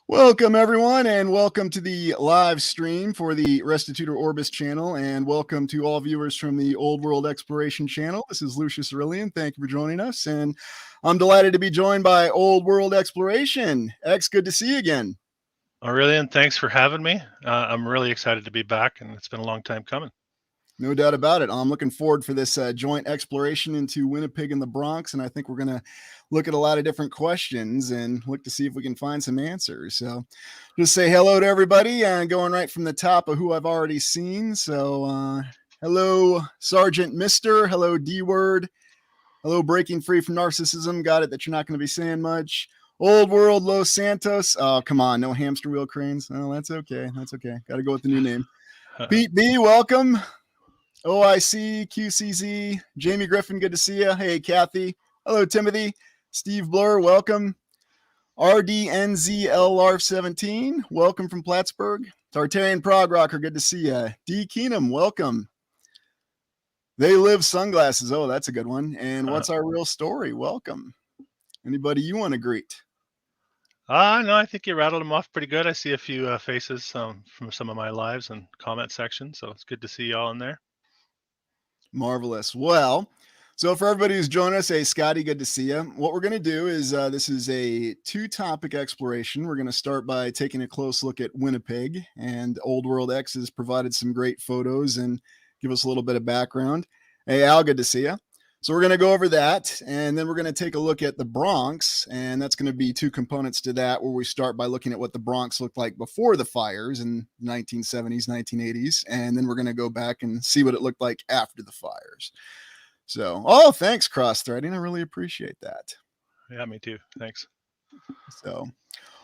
Welcome, everyone, and welcome to the live stream for the Restitutor Orbis channel, and welcome to all viewers from the Old World Exploration channel. This is Lucius Aurelian. Thank you for joining us, and I'm delighted to be joined by Old World Exploration. X, good to see you again. Aurelian, thanks for having me. I'm really excited to be back, and it's been a long time coming. No doubt about it. I'm looking forward for this joint exploration into Winnipeg and the Bronx, and I think we're going to look at a lot of different questions and look to see if we can find some answers. So just say hello to everybody, and going right from the top of who I've already seen. So hello, Sergeant Mister. Hello, D-Word. Hello, Breaking Free from Narcissism. Got it that you're not going to be saying much. Old World, Los Santos. Oh, come on. No hamster wheel cranes. Oh, that's okay. That's okay. Got to go with the new name. Pete B, welcome. OIC, QCZ, Jamie Griffin, good to see you. Hey, Kathy. Hello, Timothy. Steve Blur, welcome. RDNZLR17, welcome from Plattsburgh. Tartarian Prog Rocker, good to see you. D. Keenum, welcome. They Live Sunglasses, oh, that's a good one. And What's Our Real Story, welcome. Anybody you want to greet? No, I think you rattled them off pretty good. I see a few faces from some of my lives and comment sections, so it's good to see you all in there. Marvelous. Well, so for everybody who's joined us, hey, Scotty, good to see you. What we're going to do is this is a two-topic exploration. We're going to start by taking a close look at Winnipeg, and Old World X has provided some great photos and give us a little bit of background. Hey, Al, good to see you. So we're going to go over that, and then we're going to take a look at the Bronx, and that's going to be two components to that, where we start by looking at what the Bronx looked like before the fires in the 1970s, 1980s, and then we're going to go back and see what it looked like after the fires. So, oh, thanks, cross-threading. I really appreciate that. Yeah, me too. Thanks. So,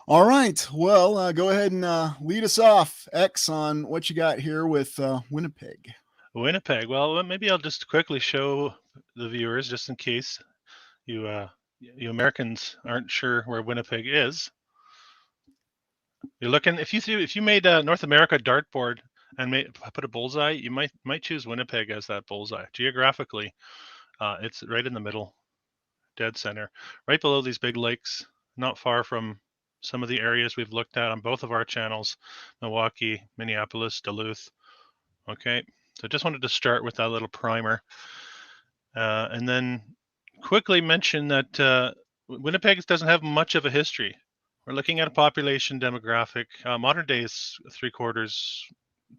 all right. Well, go ahead and lead us off, X, on what you got here with Winnipeg. Winnipeg. Well, maybe I'll just quickly show the viewers, just in case you Americans aren't sure where Winnipeg is. You're looking, if you made a North America dartboard and put a bullseye, you might choose Winnipeg as that bullseye. Geographically, it's right in the middle, dead center, right below these big lakes, not far from some of the areas we've looked at on both of our channels, Milwaukee, Minneapolis, Duluth. Okay. So just wanted to start with that little primer, and then quickly mention that Winnipeg doesn't have much of a history. We're looking at a population demographic. Modern day is 3/4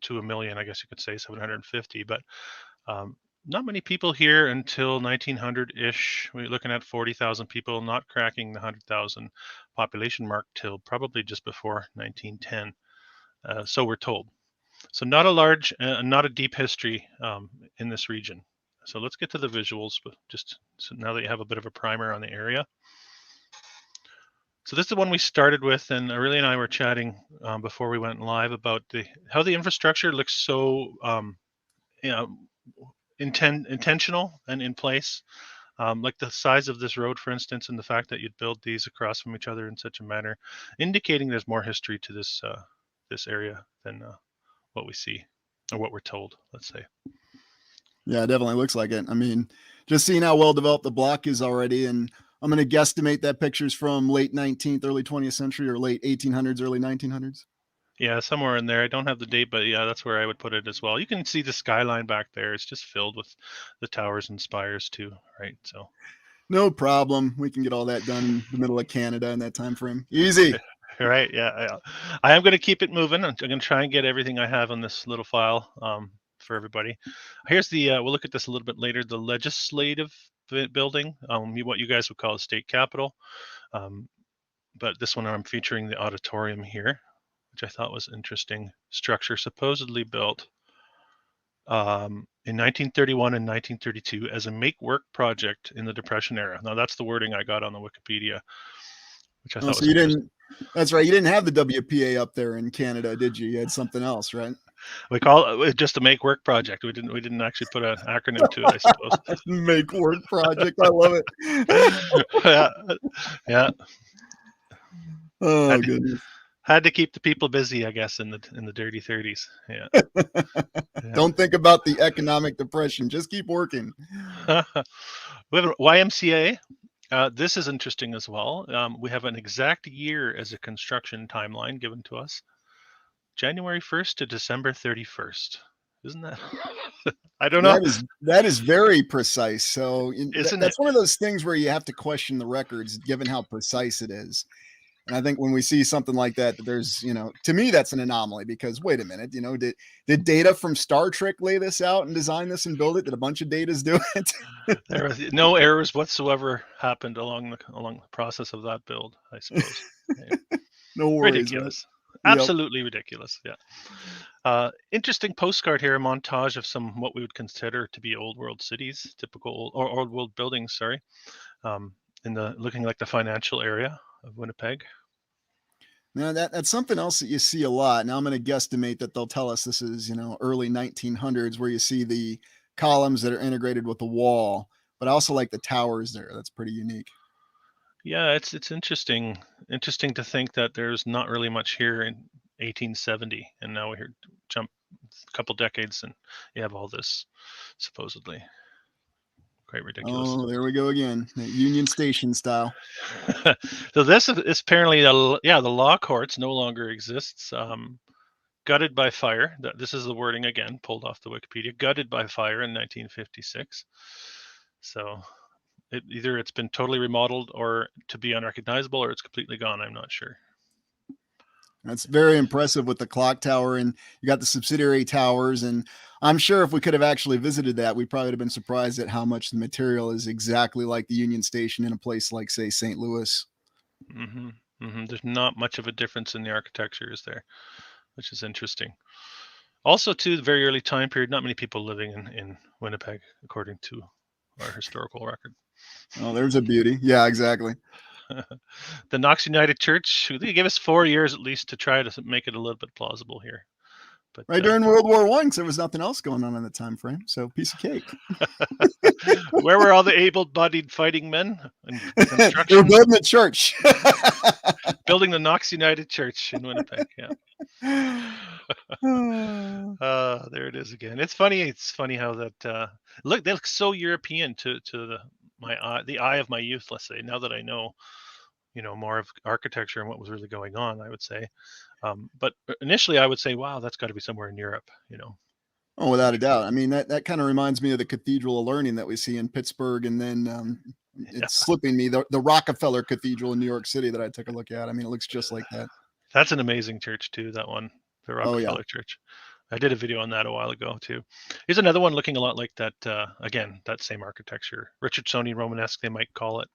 to a million, I guess you could say 750, but not many people here until 1900-ish. We're looking at 40,000 people, not cracking the 100,000 population mark till probably just before 1910. So we're told. So not a large, not a deep history in this region. So let's get to the visuals, but just so now that you have a bit of a primer on the area. So this is the one we started with, and Aurelian and I were chatting before we went live about how the infrastructure looks so intentional and in place. Like the size of this road, for instance, and the fact that you'd build these across from each other in such a manner, indicating there's more history to this this area than what we see, or what we're told, let's say. Yeah, it definitely looks like it. I mean, just seeing how well developed the block is already, and I'm going to guesstimate that picture's from late 19th, early 20th century, or late 1800s, early 1900s. Yeah, somewhere in there. I don't have the date, but yeah, that's where I would put it as well. You can see the skyline back there. It's just filled with the towers and spires too, right? So no problem. We can get all that done in the middle of Canada in that time frame. Easy. Right, yeah. I am going to keep it moving. I'm going to try and get everything I have on this little file for everybody. Here's the, we'll look at this a little bit later, the legislative building, what you guys would call a state capitol. But this one I'm featuring the auditorium here, which I thought was interesting. Structure supposedly built in 1931 and 1932 as a make-work project in the Depression era. Now that's the wording I got on the Wikipedia, which I thought was you didn't. That's right. You didn't have the WPA up there in Canada, did you? You had something else, right? We call it just a make work project. We didn't actually put an acronym to it, I suppose. Make work project. I love it. Yeah, yeah. Oh Had to, goodness. had to keep the people busy, I guess, in the dirty 30s. Yeah. Yeah. Don't think about the economic depression. Just keep working. We have a YMCA. This is interesting as well. We have an exact year as a construction timeline given to us. January 1st to December 31st. Isn't that? I don't know. That is very precise. So Isn't it? that's one of those things where you have to question the records, given how precise it is. And I think when we see something like that, there's, to me, that's an anomaly because wait a minute, did data from Star Trek lay this out and design this and build it? Did a bunch of datas do it? There was no errors whatsoever happened along the process of that build, I suppose. Yeah. No worries. Ridiculous. Right? Absolutely ridiculous. Yeah. Interesting postcard here, a montage of some what we would consider to be old world cities, typical or old world buildings, sorry. In the looking like the financial area of Winnipeg. Now that's something else that you see a lot. Now I'm going to guesstimate that they'll tell us this is, early 1900s where you see the columns that are integrated with the wall, but I also like the towers there. That's pretty unique. Yeah, it's interesting to think that there's not really much here in 1870, and now we jump a couple decades and you have all this supposedly. Quite ridiculous. Oh, there we go again. Union Station style. So this is apparently the law courts no longer exists. Gutted by fire. This is the wording again, pulled off the Wikipedia. Gutted by fire in 1956. So either it's been totally remodeled or to be unrecognizable, or it's completely gone. I'm not sure. That's very impressive with the clock tower, and you got the subsidiary towers. And I'm sure if we could have actually visited that, we probably would have been surprised at how much the material is exactly like the Union Station in a place like, say, St. Louis. Mm-hmm. Mm-hmm. There's not much of a difference in the architecture, is there? Which is interesting. Also, to the very early time period, not many people living in Winnipeg, according to our historical record. Oh, there's a beauty. Yeah, exactly. The Knox United Church, they gave us 4 years at least to try to make it a little bit plausible here. But right during World War I, because there was nothing else going on in the time frame. So piece of cake. Where were all the able-bodied fighting men? They were building a church. Building the Knox United Church in Winnipeg. Yeah. There it is again. It's funny. It's funny how that they look so European to the eye of my youth. Let's say now that I know, more of architecture and what was really going on, I would say. But initially, I would say, wow, that's got to be somewhere in Europe. Oh, without a doubt. I mean, that kind of reminds me of the Cathedral of Learning that we see in Pittsburgh, and then it's slipping me the Rockefeller Cathedral in New York City that I took a look at. I mean, it looks just like that. That's an amazing church too. That one, the Rockefeller Church. I did a video on that a while ago too. Here's another one looking a lot like that. Again, that same architecture, Richardsonian Romanesque, they might call it,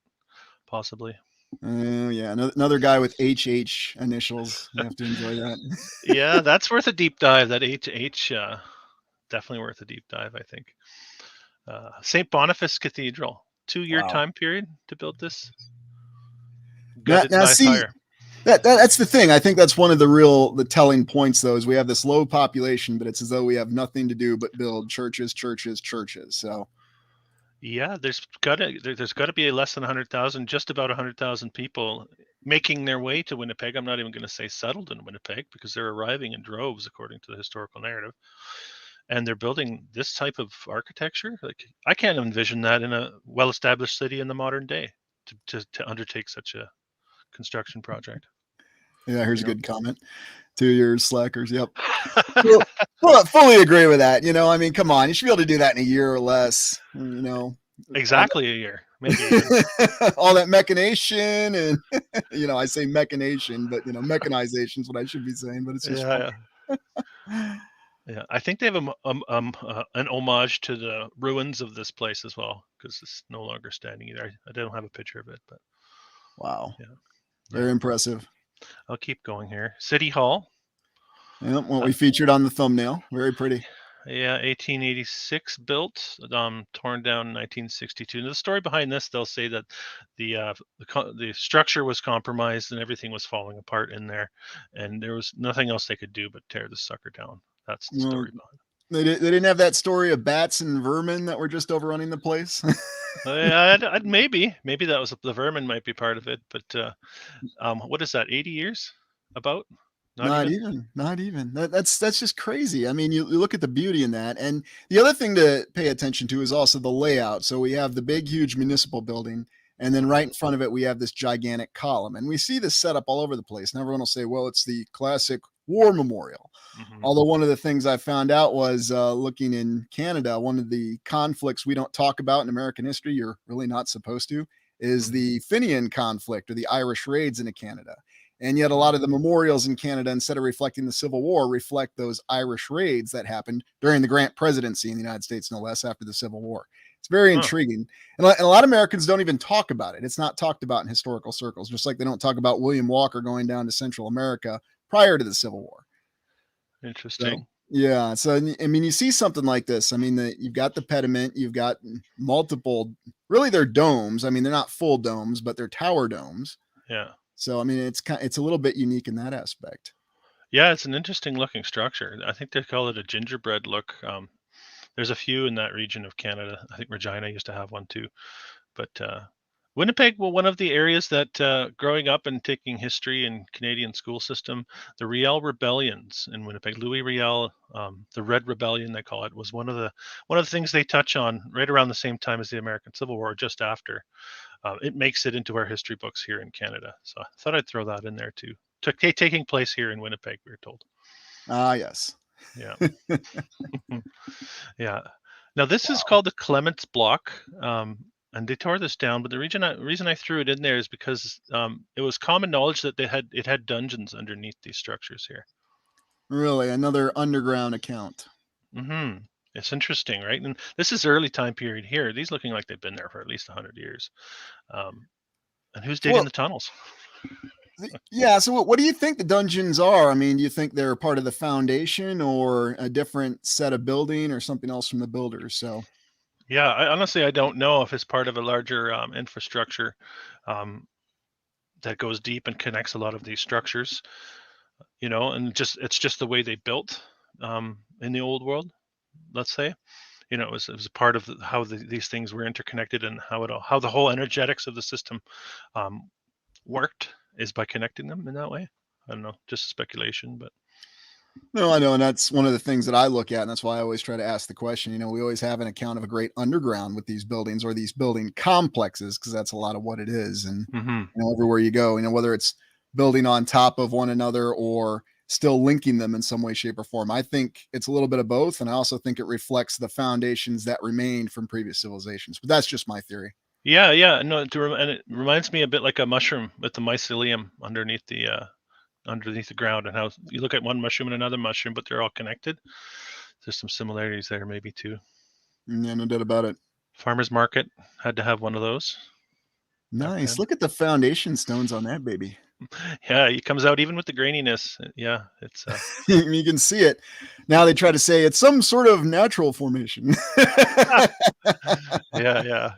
possibly. Yeah, another guy with HH initials. You have to enjoy that. Yeah, that's worth a deep dive. That HH, definitely worth a deep dive, I think. St. Boniface Cathedral, 2-year time period to build this. Now see, fire. That's the thing. I think that's one of the telling points, though, is we have this low population, but it's as though we have nothing to do but build churches. So. Yeah, there's got to be less than 100,000, just about 100,000 people making their way to Winnipeg. I'm not even going to say settled in Winnipeg because they're arriving in droves, according to the historical narrative. And they're building this type of architecture. Like I can't envision that in a well-established city in the modern day to undertake such a construction project. Yeah, here's a good comment. 2 years, slackers. Yep. Fully agree with that. I mean, come on, you should be able to do that in a year or less. Exactly a year, maybe. All that machination and I say machination, but mechanization is what I should be saying. But it's just yeah. I think they have an homage to the ruins of this place as well, because it's no longer standing either. I don't have a picture of it, but wow, very impressive. I'll keep going here. City Hall. Yep, what we featured on the thumbnail. Very pretty. Yeah, 1886 built, torn down in 1962. And the story behind this, they'll say that the structure was compromised and everything was falling apart in there, and there was nothing else they could do but tear the sucker down. That's the Well, story behind they didn't have that story of bats and vermin that were just overrunning the place. it. Maybe that was the vermin might be part of it, but what is that? 80 years? About? Not Not even? even, not even. That's just crazy. I mean, you look at the beauty in that, and the other thing to pay attention to is also the layout. So we have the big, huge municipal building, and then right in front of it, we have this gigantic column, and we see this set up all over the place. And everyone will say, "Well, it's the classic war memorial." Mm-hmm. Although one of the things I found out was looking in Canada, one of the conflicts we don't talk about in American history, you're really not supposed to, is Mm-hmm. the Fenian conflict or the Irish raids into Canada. And yet, a lot of the memorials in Canada, instead of reflecting the Civil War, reflect those Irish raids that happened during the Grant presidency in the United States, no less, after the Civil War. It's very Huh. intriguing. And a lot of Americans don't even talk about it. It's not talked about in historical circles, just like they don't talk about William Walker going down to Central America prior to the Civil War. So, Interesting. yeah. So, I mean, you see something like this. I mean, you've got the pediment, you've got multiple, really, they're domes. I mean, they're not full domes, but they're tower domes. Yeah. So, I mean, it's a little bit unique in that aspect. Yeah, it's an interesting looking structure. I think they call it a gingerbread look. There's a few in that region of Canada. I think Regina used to have one too. But Winnipeg, well, one of the areas that growing up and taking history in Canadian school system, the Riel rebellions in Winnipeg, Louis Riel, the Red Rebellion they call it, was one of the things they touch on right around the same time as the American Civil War, just after. It makes it into our history books here in Canada. So I thought I'd throw that in there too. Taking place here in Winnipeg, we were told. Ah, yes. Yeah. Yeah. Now this is called the Clements Block, and they tore this down. But the reason I threw it in there is because it was common knowledge that it had dungeons underneath these structures here. Really, another underground account. Hmm. It's interesting, right? And this is early time period here. These looking like they've been there for at least 100 years. And who's digging Well, the tunnels? yeah. So, what do you think the dungeons are? I mean, do you think they're part of the foundation or a different set of building or something else from the builders? So, Yeah, honestly I don't know if it's part of a larger infrastructure um, that goes deep and connects a lot of these structures. And it's just the way they built in the old world. Let's say, it was a part of how these things were interconnected, and how the whole energetics of the system um, worked is by connecting them in that way. I don't know, just speculation, but no, I know. And that's one of the things that I look at. And that's why I always try to ask the question. We always have an account of a great underground with these buildings or these building complexes, because that's a lot of what it is. And, mm-hmm. everywhere you go, whether it's building on top of one another or still linking them in some way, shape, or form. I think it's a little bit of both. And I also think it reflects the foundations that remained from previous civilizations. But that's just my theory. Yeah, no, and it reminds me a bit like a mushroom with the mycelium underneath the ground, and how you look at one mushroom and another mushroom, but they're all connected. There's some similarities there, maybe too. Yeah, no doubt about it. Farmers market had to have one of those back Nice. then. Look at the foundation stones on that baby. Yeah, it comes out even with the graininess. Yeah, it's You can see it. Now they try to say it's some sort of natural formation. yeah.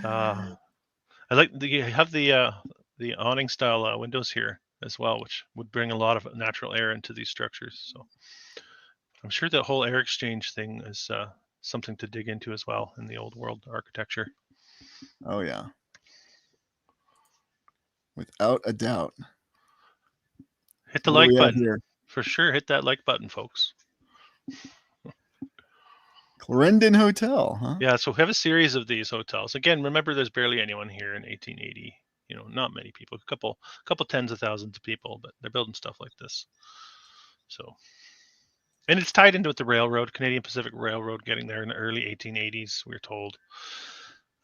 Uh, I like you have the awning style windows here as well, which would bring a lot of natural air into these structures. So I'm sure the whole air exchange thing is something to dig into as well in the old world architecture. Oh, yeah. Without a doubt. Hit the What do like we have button. here? For sure, hit that like button, folks. Clarendon Hotel, huh? Yeah, so we have a series of these hotels. Again, remember there's barely anyone here in 1880. Not many people, a couple tens of thousands of people, but they're building stuff like this. So, and it's tied into with the railroad, Canadian Pacific Railroad, getting there in the early 1880s, we're told.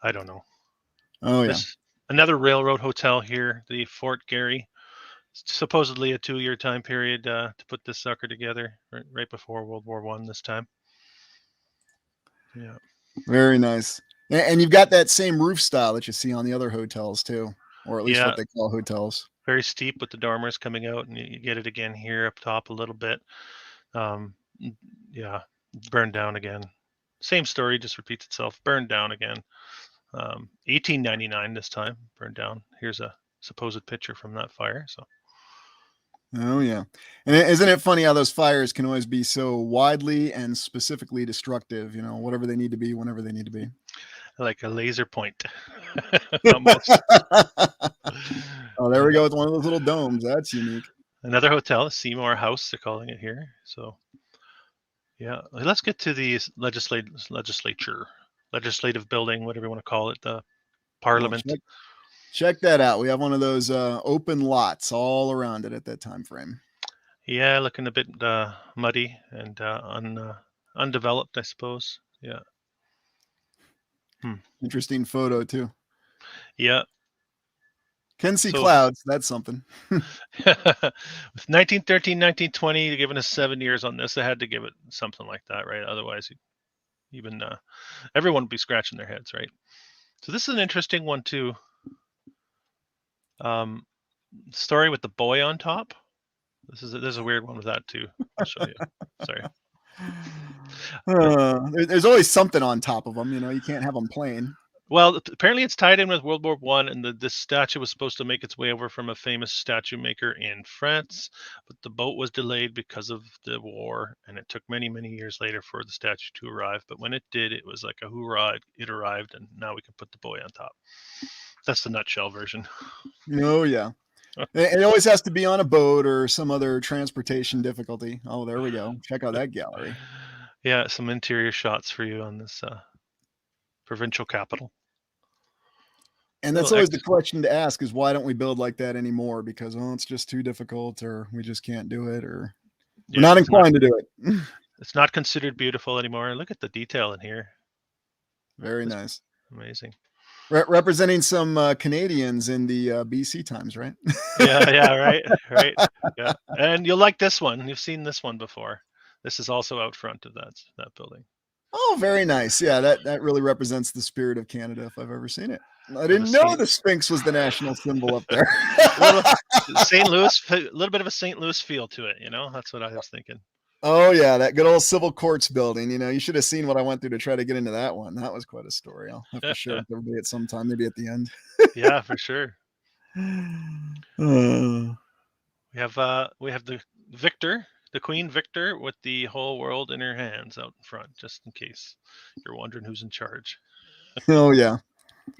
I don't know. Oh, yeah. This another railroad hotel here, the Fort Garry. Supposedly a 2-year time period to put this sucker together, right before World War One this time. Yeah. Very nice. And you've got that same roof style that you see on the other hotels too, or at least Yeah, what they call hotels. very steep with the dormers coming out, and you get it again here up top a little bit. Um, yeah, burned down again. Same story, just repeats itself. Burned down again. 1899 this time, burned down. Here's a supposed picture from that fire. So Oh yeah, and isn't it funny how those fires can always be so widely and specifically destructive? Whatever they need to be, whenever they need to be. Like a laser point, almost. Oh, there we go with one of those little domes. That's unique. Another hotel, Seymour House, they're calling it here. So, yeah, let's get to the legislative building, whatever you want to call it, the Parliament. Well, check that out. We have one of those open lots all around it at that time frame. Yeah, looking a bit muddy and undeveloped, I suppose. Yeah. Interesting photo too. Yeah. Can see clouds. That's something. With 1913, 1920, they're giving us 7 years on this. They had to give it something like that, right? Otherwise, even everyone would be scratching their heads, right? So this is an interesting one too. Story with the boy on top. There's a weird one with that too. I'll show you. Sorry. There's always something on top of them. You can't have them plain. Well, apparently it's tied in with World War I, and this statue was supposed to make its way over from a famous statue maker in France, but the boat was delayed because of the war, and it took many, many years later for the statue to arrive. But when it did, it was like a hoorah, it arrived, and now we can put the boy on top. That's the nutshell version. Oh, yeah. It always has to be on a boat or some other transportation difficulty. Oh, there we go. Check out that gallery. Yeah, some interior shots for you on this provincial capital. And that's always the question to ask is why don't we build like that anymore? Because it's just too difficult, or we just can't do it, or we're not inclined to do it. It's not considered beautiful anymore. Look at the detail in here. Very nice. Amazing. Representing some Canadians in the BC times, right? Yeah, right. Yeah, and you'll like this one. You've seen this one before. This is also out front of that building. Oh, very nice. Yeah, that really represents the spirit of Canada if I've ever seen it. I didn't know the Sphinx was the national symbol up there. St. Louis, a little bit of a St. Louis feel to it, That's what I was thinking. Oh, yeah, that good old civil courts building. You should have seen what I went through to try to get into that one. That was quite a story. I'll have to share with everybody at some time, maybe at the end. Yeah, for sure. We have the Victor, the Queen Victor, with the whole world in her hands out in front, just in case you're wondering who's in charge. Oh, yeah.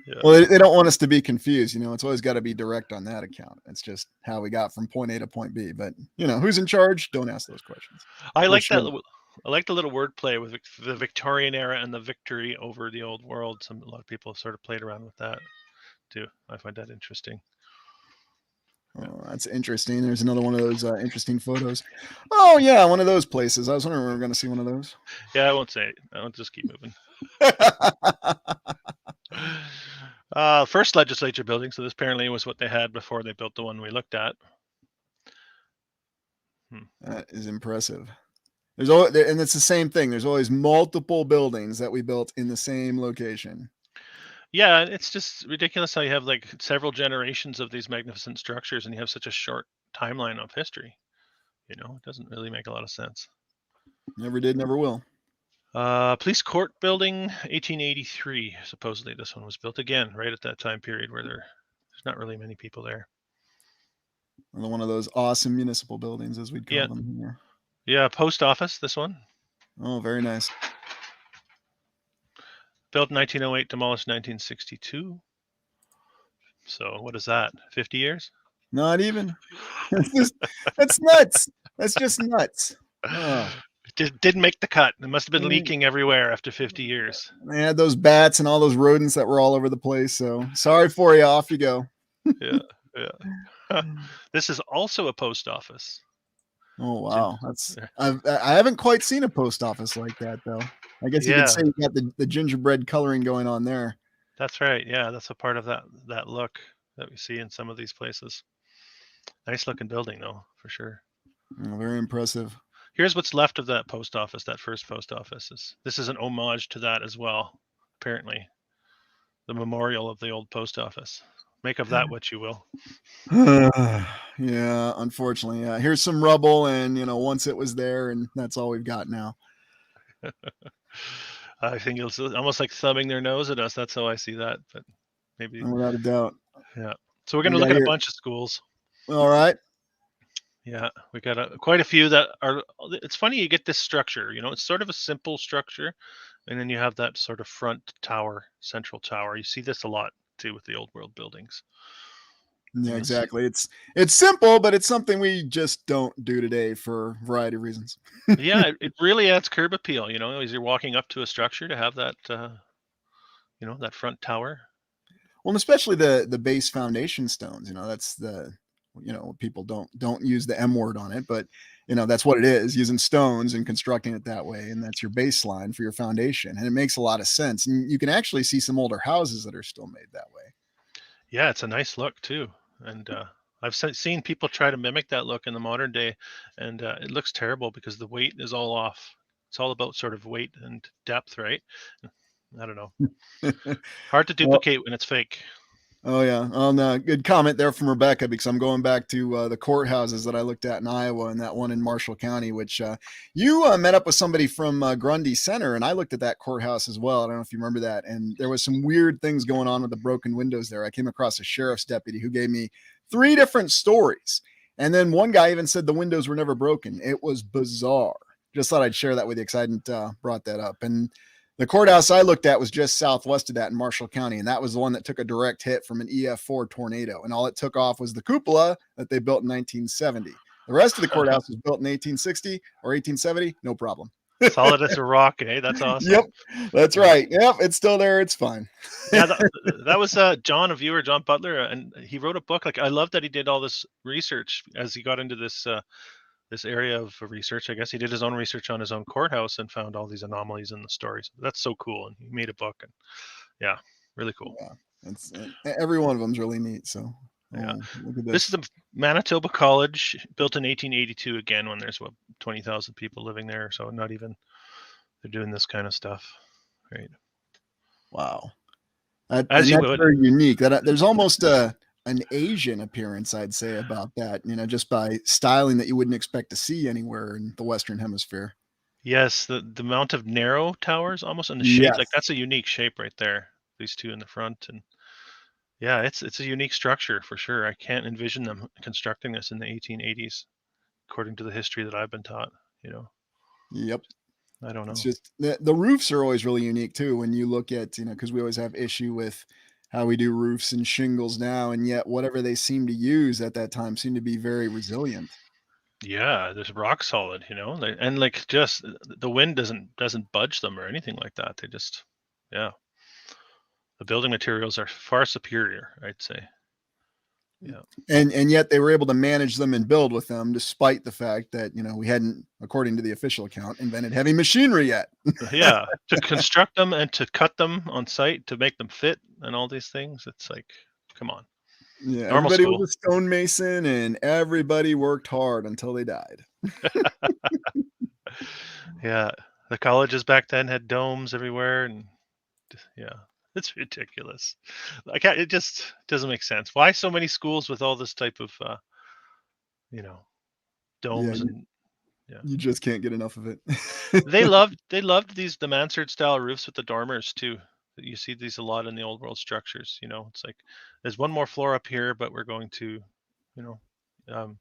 Yeah. Well, they don't want us to be confused. It's always got to be direct on that account. It's just how we got from point A to point B. But, who's in charge? Don't ask those questions. I like that. I like the little wordplay with the Victorian era and the victory over the old world. A lot of people have sort of played around with that too. I find that interesting. Oh, that's interesting. There's another one of those interesting photos. Oh, yeah, one of those places. I was wondering when we were going to see one of those. Yeah, I won't say it. I'll just keep moving. First legislature building. So this apparently was what they had before they built the one we looked at. That is impressive. And it's the same thing. There's always multiple buildings that we built in the same location. Yeah, it's just ridiculous how you have like several generations of these magnificent structures and you have such a short timeline of history. It doesn't really make a lot of sense. Never did, never will. Police court building, 1883. Supposedly this one was built again right at that time period where there's not really many people there. Another one of those awesome municipal buildings, as we'd call them here. Yeah, post office, this one. Oh, very nice. Built 1908, demolished 1962. So what is that? 50 years? Not even. That's nuts. That's just nuts. Oh. It didn't make the cut. It must have been leaking everywhere after 50 years. They had those bats and all those rodents that were all over the place. So sorry for you. Off you go. Yeah. This is also a post office. Oh, wow. I haven't quite seen a post office like that, though. I guess you could say you got the gingerbread coloring going on there. That's right. Yeah, that's a part of that look that we see in some of these places. Nice looking building, though, for sure. Oh, very impressive. Here's what's left of that post office, that first post office. This is an homage to that as well, apparently. The memorial of the old post office. Make of that what you will. Yeah, unfortunately. Yeah. Here's some rubble, and once it was there, and that's all we've got now. I think it's almost like thumbing their nose at us. That's how I see that, but maybe without a doubt. Yeah. So we're going to look at a bunch of schools. All right. Yeah. Yeah, we got quite a few that are. It's funny you get this structure. It's sort of a simple structure, and then you have that sort of front tower, central tower. You see this a lot too with the old world buildings. Yeah, And you'll see. exactly. It's simple, but it's something we just don't do today for a variety of reasons. Yeah, it really adds curb appeal. As you're walking up to a structure to have that, that front tower. Well, and especially the base foundation stones. That's people don't use the M word on it, but that's what it is, using stones and constructing it that way, and that's your baseline for your foundation, and it makes a lot of sense. And you can actually see some older houses that are still made that way. Yeah, it's a nice look too, and I've seen people try to mimic that look in the modern day, and it looks terrible because the weight is all off. It's all about sort of weight and depth, right? I don't know. Hard to Well, duplicate when it's fake. oh yeah, good comment there from Rebecca, because I'm going back to the courthouses that I looked at in Iowa and that one in Marshall County, which you met up with somebody from Grundy Center, and I looked at that courthouse as well. I don't know if you remember that, and there was some weird things going on with the broken windows there. I came across a sheriff's deputy who gave me 3 different stories, and then one guy even said the windows were never broken. It was bizarre. Just thought I'd share that with you because I hadn't brought that up. And the courthouse I looked at was just southwest of that in Marshall County, and that was the one that took a direct hit from an EF4 tornado, and all it took off was the cupola that they built in 1970. The rest of the courthouse was built in 1860 or 1870, no problem. Solid as a rock, eh? That's awesome. Yep, that's right. Yep, it's still there. It's fine. Yeah, that was John, a viewer, John Butler, and he wrote a book. Like, I love that he did all this research as he got into this area of research. I guess he did his own research on his own courthouse and found all these anomalies in the stories. That's so cool, and he made a book, and yeah, really cool. Yeah, it's every one of them is really neat. So yeah, look at this is the Manitoba College, built in 1882. Again, when there's 20,000 people living there, so not even they're doing this kind of stuff, right? Wow, As you would. very unique. That there's almost an Asian appearance, I'd say, about that, just by styling that you wouldn't expect to see anywhere in the Western Hemisphere. Yes, the amount of narrow towers almost in the shape, Yes. like that's a unique shape right there. These two in the front, and yeah, it's a unique structure for sure. I can't envision them constructing this in the 1880s, according to the history that I've been taught. Yep. I don't know. It's just the roofs are always really unique too. When you look at, because we always have issue with how we do roofs and shingles now, and yet whatever they seem to use at that time seemed to be very resilient. Yeah, there's rock solid, and like just the wind doesn't budge them or anything like that. They just, yeah, the building materials are far superior, I'd say. Yeah. And yet they were able to manage them and build with them, despite the fact that, we hadn't, according to the official account, invented heavy machinery yet. Yeah, to construct them and to cut them on site to make them fit and all these things. It's like, come on. Yeah, Normal everybody school. was a stonemason and everybody worked hard until they died. Yeah, the colleges back then had domes everywhere, and yeah, it's ridiculous. It just doesn't make sense. Why so many schools with all this type of, Yeah, domes and yeah. you just can't get enough of it. They loved the mansard style roofs with the dormers too. You see these a lot in the old world structures. It's like there's one more floor up here, but we're going to, you know, um,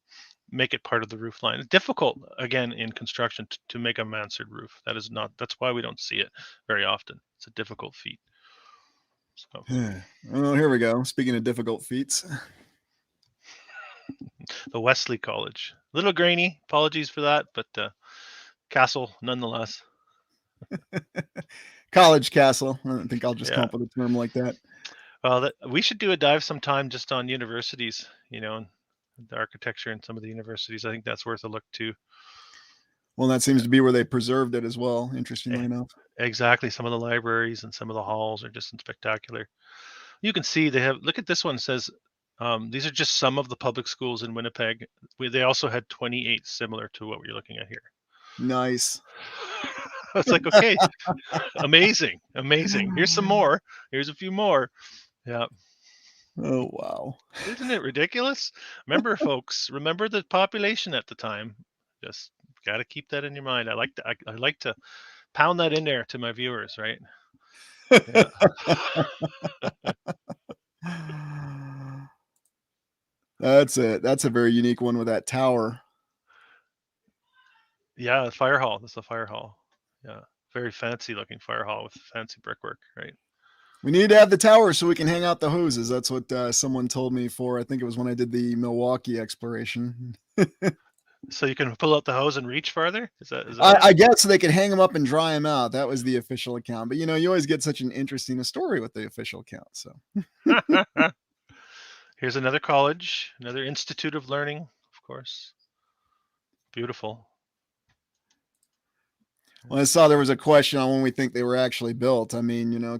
make it part of the roof line. It's difficult again in construction to make a mansard roof. That's why we don't see it very often. It's a difficult feat. So Oh, here we go. Speaking of difficult feats. the Wesley College, a little grainy. Apologies for that, but castle nonetheless. College castle. I don't think I'll just come Yeah. up with a term like that. Well, we should do a dive sometime just on universities, and the architecture in some of the universities. I think that's worth a look too. Well, that seems to be where they preserved it as well, interestingly enough. Exactly. Some of the libraries and some of the halls are just spectacular. You can see look at this one, says, these are just some of the public schools in Winnipeg. They also had 28 similar to what we're looking at here. Nice. It's like, okay, amazing. Here's some more. Here's a few more. Yeah. Oh, wow. Isn't it ridiculous? Remember, folks, remember the population at the time. Just got to keep that in your mind. I like to pound that in there to my viewers, right? Yeah. That's a very unique one with that tower. Yeah, the fire hall. That's the fire hall. Yeah, very fancy looking fire hall with fancy brickwork, right? We need to have the tower so we can hang out the hoses. That's what someone told me for. I think it was when I did the Milwaukee exploration. So you can pull out the hose and reach farther? Is that I guess so they could hang them up and dry them out. That was the official account. But you know, you always get such an interesting story with the official account. So here's another college, another institute of learning, of course. Beautiful. Well, I saw there was a question on when we think they were actually built. I mean, you know,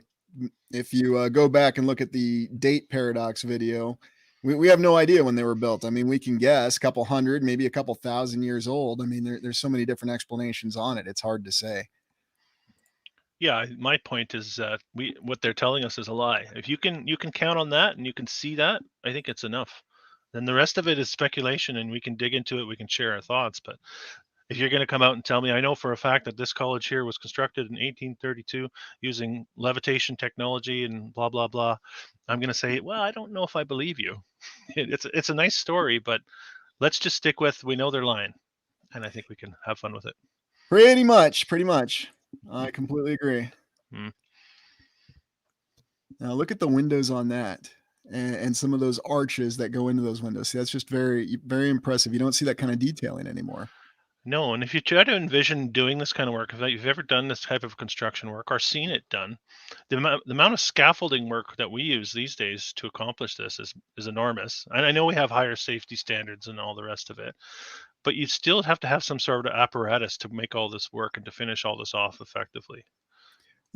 if you go back and look at the date paradox video, we have no idea when they were built. I mean, we can guess a couple hundred, maybe a couple thousand years old. I mean, there's so many different explanations on it. It's hard to say. Yeah, my point is that what they're telling us is a lie. If you can count on that and you can see that, I think it's enough. Then the rest of it is speculation, and we can dig into it. We can share our thoughts, but if you're going to come out and tell me, I know for a fact that this college here was constructed in 1832 using levitation technology and blah blah blah, I'm going to say, well, I don't know if I believe you. It's a nice story, but let's just stick with we know they're lying, and I think we can have fun with it. Pretty much. I completely agree. Now look at the windows on that, and some of those arches that go into those windows. See, that's just very, very impressive. You don't see that kind of detailing anymore. No, and if you try to envision doing this kind of work, if you've ever done this type of construction work or seen it done, the amount of scaffolding work that we use these days to accomplish this is enormous. And I know we have higher safety standards and all the rest of it, but you still have to have some sort of apparatus to make all this work and to finish all this off effectively.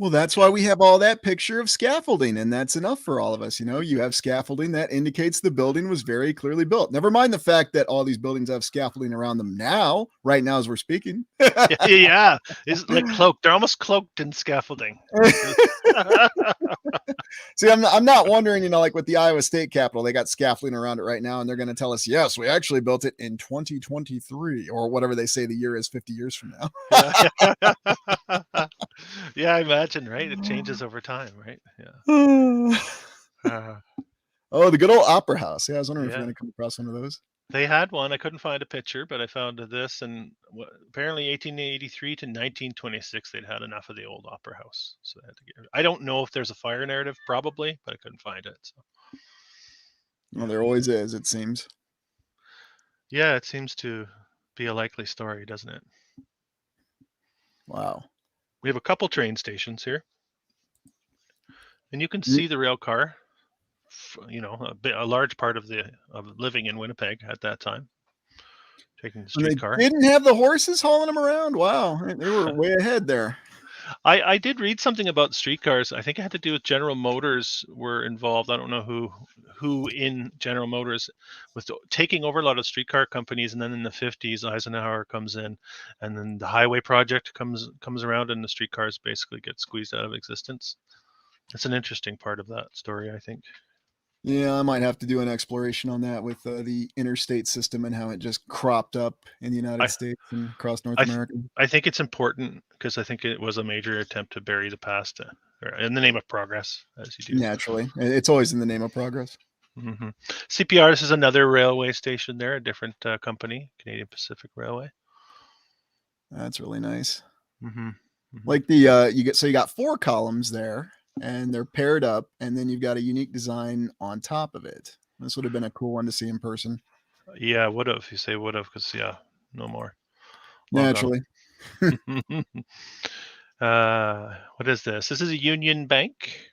Well, that's why we have all that picture of scaffolding, and that's enough for all of us. You know, you have scaffolding that indicates the building was very clearly built. Never mind the fact that all these buildings have scaffolding around them now, right now as we're speaking. Yeah, it's like cloaked. They're almost cloaked in scaffolding. See, I'm not wondering, you know, like with the Iowa State Capitol, they got scaffolding around it right now, and they're going to tell us, yes, we actually built it in 2023 or whatever they say the year is 50 years from now. Yeah, I imagine, right? It changes over time, right? Yeah. Oh, the good old Opera House. Yeah, I was wondering if you're going to come across one of those. They had one. I couldn't find a picture, but I found this, and apparently 1883 to 1926, they'd had enough of the old Opera House, so they had to get. I don't know if there's a fire narrative, probably, but I couldn't find it. So. Well, there always is, it seems. Yeah, it seems to be a likely story, doesn't it? Wow. We have a couple train stations here, and you can see the rail car. You know, a large part of living in Winnipeg at that time, taking the streetcar. They didn't have the horses hauling them around. Wow, they were way ahead there. I did read something about streetcars. I think it had to do with General Motors were involved. I don't know who in General Motors with taking over a lot of streetcar companies, and then in the 50s, Eisenhower comes in, and then the highway project comes around, and the streetcars basically get squeezed out of existence. It's an interesting part of that story, I think. Yeah, I might have to do an exploration on that with the interstate system and how it just cropped up in the United States and across North America. I think it's important because I think it was a major attempt to bury the past in the name of progress, as you do. Naturally. It's always in the name of progress. Mm-hmm. CPR, this is another railway station there, a different company, Canadian Pacific Railway. That's really nice. Mm-hmm. Mm-hmm. Like you got 4 columns there, and they're paired up, and then you've got a unique design on top of it. This would have been a cool one to see in person. Yeah, would have. You say would have, because no more. Naturally. What is this? This is a Union Bank.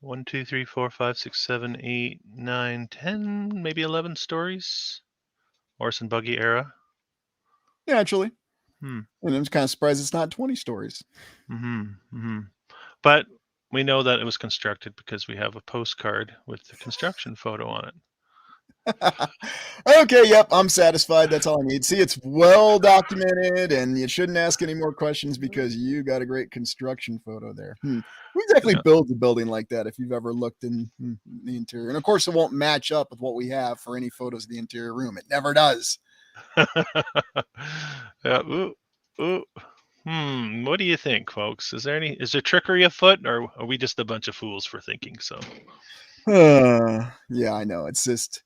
1, 2, 3, 4, 5, 6, 7, 8, 9, 10, maybe 11 stories. Horse and buggy era. Naturally. And I'm just kind of surprised it's not 20 stories. But we know that it was constructed because we have a postcard with the construction photo on it. Okay, yep, I'm satisfied. That's all I need. See, it's well documented, and you shouldn't ask any more questions because you got a great construction photo there. Who exactly builds a building like that if you've ever looked in the interior? And of course, it won't match up with what we have for any photos of the interior room. It never does. Yeah. Ooh. What do you think, folks? Is there trickery afoot, or are we just a bunch of fools for thinking so? Yeah, I know. It's just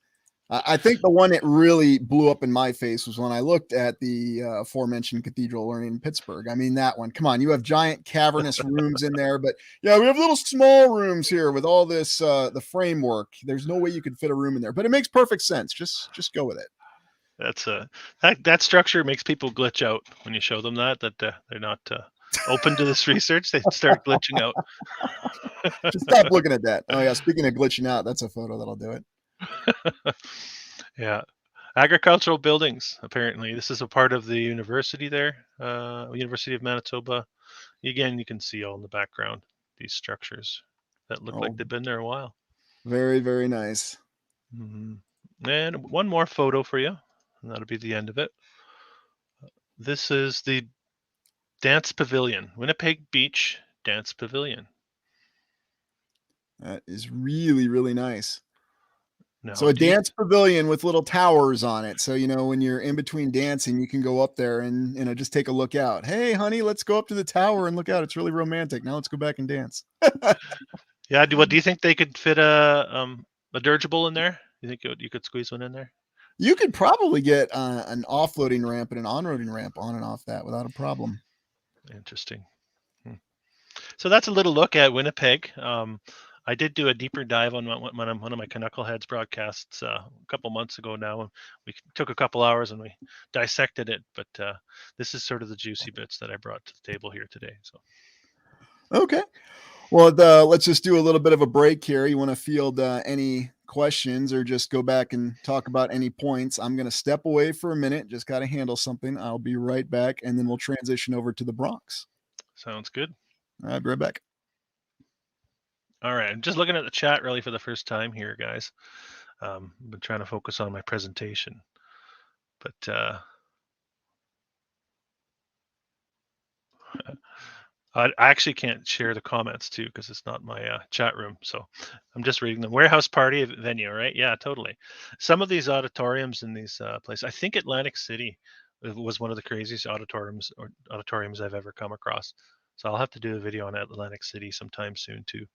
I think the one that really blew up in my face was when I looked at the aforementioned cathedral learning in Pittsburgh. I mean, that one. Come on, you have giant cavernous rooms in there, but yeah, we have little small rooms here with all this the framework. There's no way you could fit a room in there, but it makes perfect sense. Just go with it. That's that structure makes people glitch out when you show them that they're not open to this research. They start glitching out. Just stop looking at that. Oh yeah, speaking of glitching out, that's a photo that'll do it. Yeah. Agricultural buildings, apparently. This is a part of the university there, University of Manitoba. Again, you can see all in the background these structures that look like they've been there a while. Very, very nice. And one more photo for you, and that'll be the end of it. This is the Dance Pavilion, Winnipeg Beach Dance Pavilion. That is really, really nice. Now, so a dance pavilion with little towers on it. So, when you're in between dancing, you can go up there and, just take a look out. Hey, honey, let's go up to the tower and look out. It's really romantic. Now let's go back and dance. Yeah. Do you think they could fit a dirigible in there? You think you could squeeze one in there? You could probably get an offloading ramp and an on-roading ramp on and off that without a problem. Interesting. So that's a little look at Winnipeg. I did do a deeper dive on one of my Knuckleheads broadcasts a couple months ago now. We took a couple hours and we dissected it, but this is sort of the juicy bits that I brought to the table here today. So, okay. Well, let's just do a little bit of a break here. You want to field any questions or just go back and talk about any points? I'm going to step away for a minute. Just got to handle something. I'll be right back, and then we'll transition over to the Bronx. Sounds good. I'll be right back. All right. I'm just looking at the chat really for the first time here, guys. I've been trying to focus on my presentation, but I actually can't share the comments too because it's not my chat room. So I'm just reading them. Warehouse party venue, right? Yeah, totally. Some of these auditoriums in these places, I think Atlantic City was one of the craziest auditoriums I've ever come across. So I'll have to do a video on Atlantic City sometime soon too.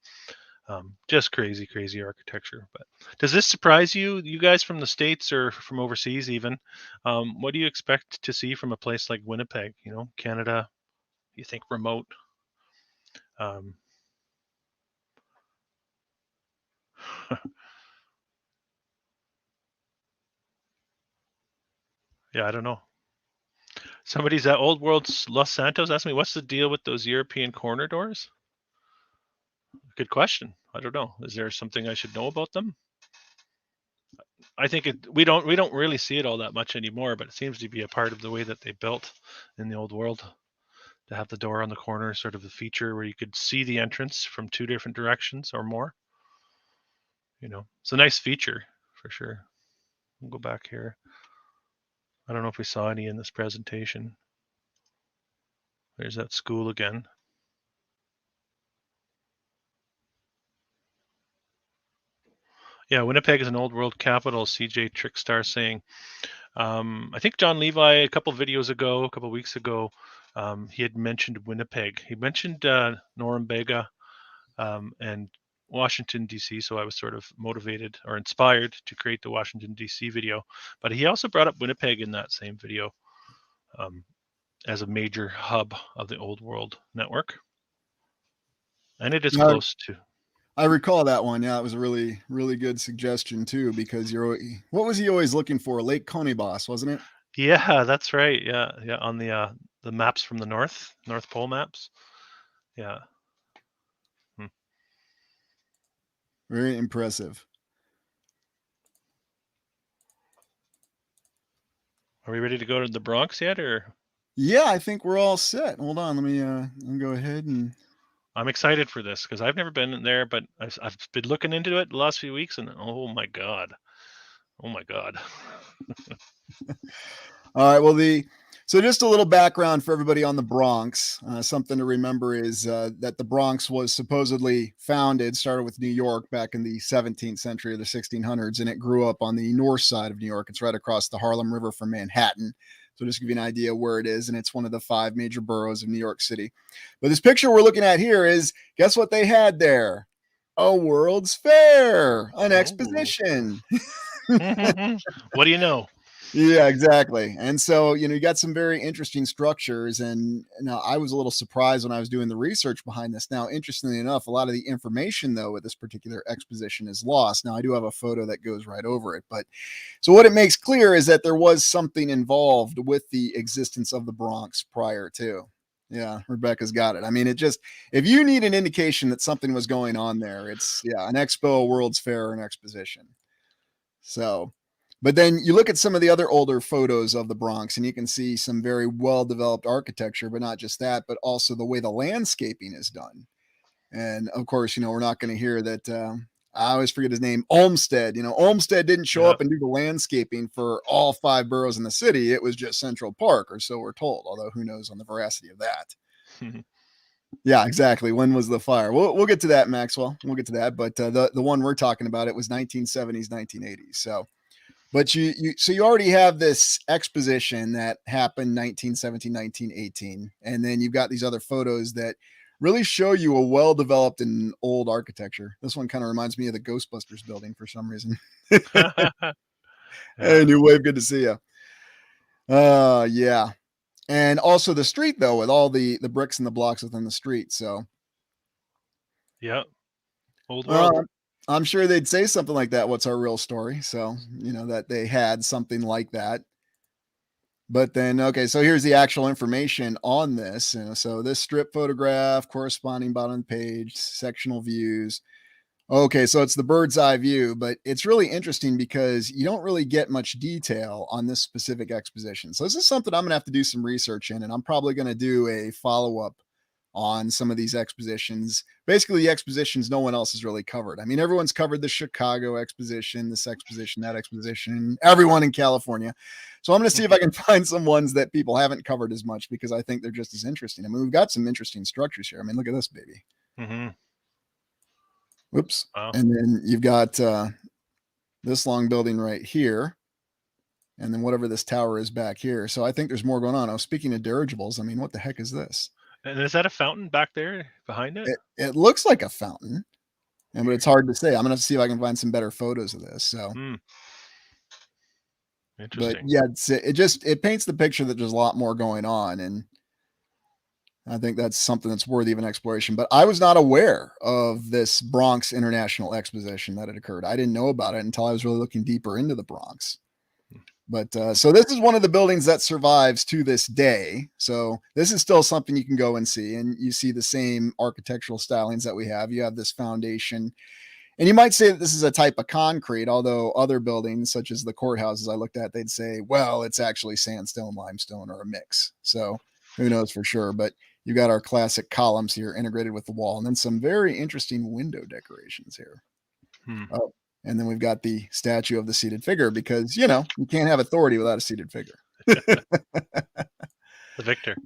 Just crazy architecture. But does this surprise you guys from the States or from overseas even? What do you expect to see from a place like Winnipeg? Canada, you think remote? Yeah, I don't know. Somebody's at Old World's Los Santos asked me, what's the deal with those European corner doors? Good question. I don't know. Is there something I should know about them? I think we don't really see it all that much anymore, but it seems to be a part of the way that they built in the old world to have the door on the corner, sort of the feature where you could see the entrance from two different directions or more. It's a nice feature for sure. We'll go back here. I don't know if we saw any in this presentation. There's that school again. Yeah, Winnipeg is an old world capital, CJ Trickstar saying. I think John Levi, a couple weeks ago, he had mentioned Winnipeg. He mentioned Norumbega and Washington, D.C., so I was sort of motivated or inspired to create the Washington, D.C. video. But he also brought up Winnipeg in that same video as a major hub of the old world network. And it is close to... I recall that one. Yeah, it was a really, really good suggestion too, because what was he always looking for? Lake Conibas, wasn't it? Yeah, that's right. Yeah, on the maps from the North Pole maps. Yeah. Very impressive. Are we ready to go to the Bronx yet, or? Yeah, I think we're all set. Hold on, let me go ahead and. I'm excited for this because I've never been in there, but I've been looking into it the last few weeks, and oh my god. All right. Well, so just a little background for everybody on the Bronx. Something to remember is that the Bronx was supposedly started with New York back in the 17th century or the 1600s, and it grew up on the north side of New York. It's right across the Harlem River from Manhattan. So just to give you an idea where it is, and it's one of the 5 major boroughs of New York City. But this picture we're looking at here is, guess what they had there? A World's Fair, an exposition. What do you know? Yeah, exactly. And so, you got some very interesting structures. And now I was a little surprised when I was doing the research behind this. Now, interestingly enough, a lot of the information, though, with this particular exposition is lost. Now, I do have a photo that goes right over it. But so what it makes clear is that there was something involved with the existence of the Bronx prior to. Yeah, Rebecca's got it. I mean, if you need an indication that something was going on there, it's, an expo, a World's Fair, or an exposition. So, but then you look at some of the other older photos of the Bronx and you can see some very well-developed architecture, but not just that, but also the way the landscaping is done. And of course, we're not going to hear that. I always forget his name, Olmsted. Olmsted didn't show up and do the landscaping for all 5 boroughs in the city. It was just Central Park, or so we're told, although who knows on the veracity of that. Yeah, exactly. When was the fire? We'll get to that, Maxwell. We'll get to that. But the one we're talking about, it was 1970s, 1980s. So, but you already have this exposition that happened 1917, 1918, and then you've got these other photos that really show you a well-developed and old architecture. This one kind of reminds me of the Ghostbusters building for some reason. Hey, New Wave, good to see you. Yeah. And also the street, though, with all the bricks and the blocks within the street. So, yeah, old world. I'm sure they'd say something like that. What's our real story? So, that they had something like that. But then, okay, so here's the actual information on this. So this strip photograph, corresponding bottom page, sectional views. Okay, so it's the bird's eye view, but it's really interesting because you don't really get much detail on this specific exposition. So this is something I'm going to have to do some research in, and I'm probably going to do a follow-up on some of these expositions. Basically, the expositions no one else has really covered. I mean, everyone's covered the Chicago exposition, this exposition, that exposition, everyone in California. So I'm going to see if I can find some ones that people haven't covered as much because I think they're just as interesting. I mean, we've got some interesting structures here. I mean, look at this baby. Whoops. Wow. And then you've got this long building right here. And then whatever this tower is back here. So I think there's more going on. Oh, speaking of dirigibles, I mean, what the heck is this? And is that a fountain back there behind it? It looks like a fountain, but it's hard to say. I'm gonna have to see if I can find some better photos of this. So, interesting. But yeah, it paints the picture that there's a lot more going on, and I think that's something that's worthy of an exploration. But I was not aware of this Bronx International Exposition that had occurred. I didn't know about it until I was really looking deeper into the Bronx. But so this is one of the buildings that survives to this day. So this is still something you can go and see. And you see the same architectural stylings that we have. You have this foundation. And you might say that this is a type of concrete, although other buildings, such as the courthouses I looked at, they'd say, well, it's actually sandstone, limestone, or a mix. So who knows for sure. But you got our classic columns here integrated with the wall. And then some very interesting window decorations here. Oh. And then we've got the statue of the seated figure because, you can't have authority without a seated figure. The victor.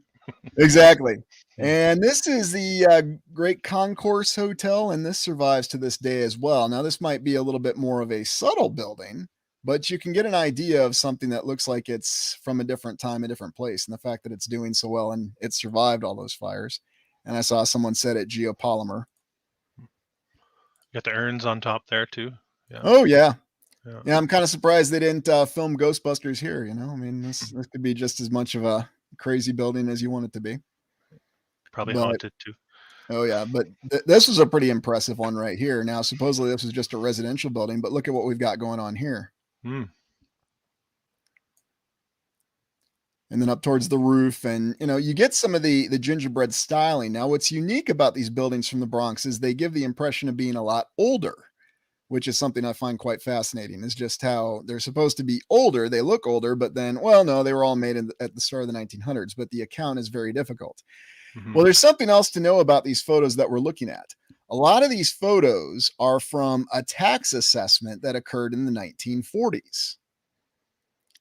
Exactly. And this is the Great Concourse Hotel, and this survives to this day as well. Now, this might be a little bit more of a subtle building, but you can get an idea of something that looks like it's from a different time, a different place, and the fact that it's doing so well and it survived all those fires. And I saw someone said it geopolymer. Got the urns on top there, too. Yeah. Oh, yeah. Yeah, I'm kind of surprised they didn't film Ghostbusters here, I mean, this could be just as much of a crazy building as you want it to be. Probably haunted, too. Oh, yeah, but this was a pretty impressive one right here. Now, supposedly this was just a residential building, but look at what we've got going on here. And then up towards the roof, and, you get some of the gingerbread styling. Now, what's unique about these buildings from the Bronx is they give the impression of being a lot older, which is something I find quite fascinating, is just how they're supposed to be older. They look older, but then, well, no, they were all made at the start of the 1900s, but the account is very difficult. Well, there's something else to know about these photos that we're looking at. A lot of these photos are from a tax assessment that occurred in the 1940s.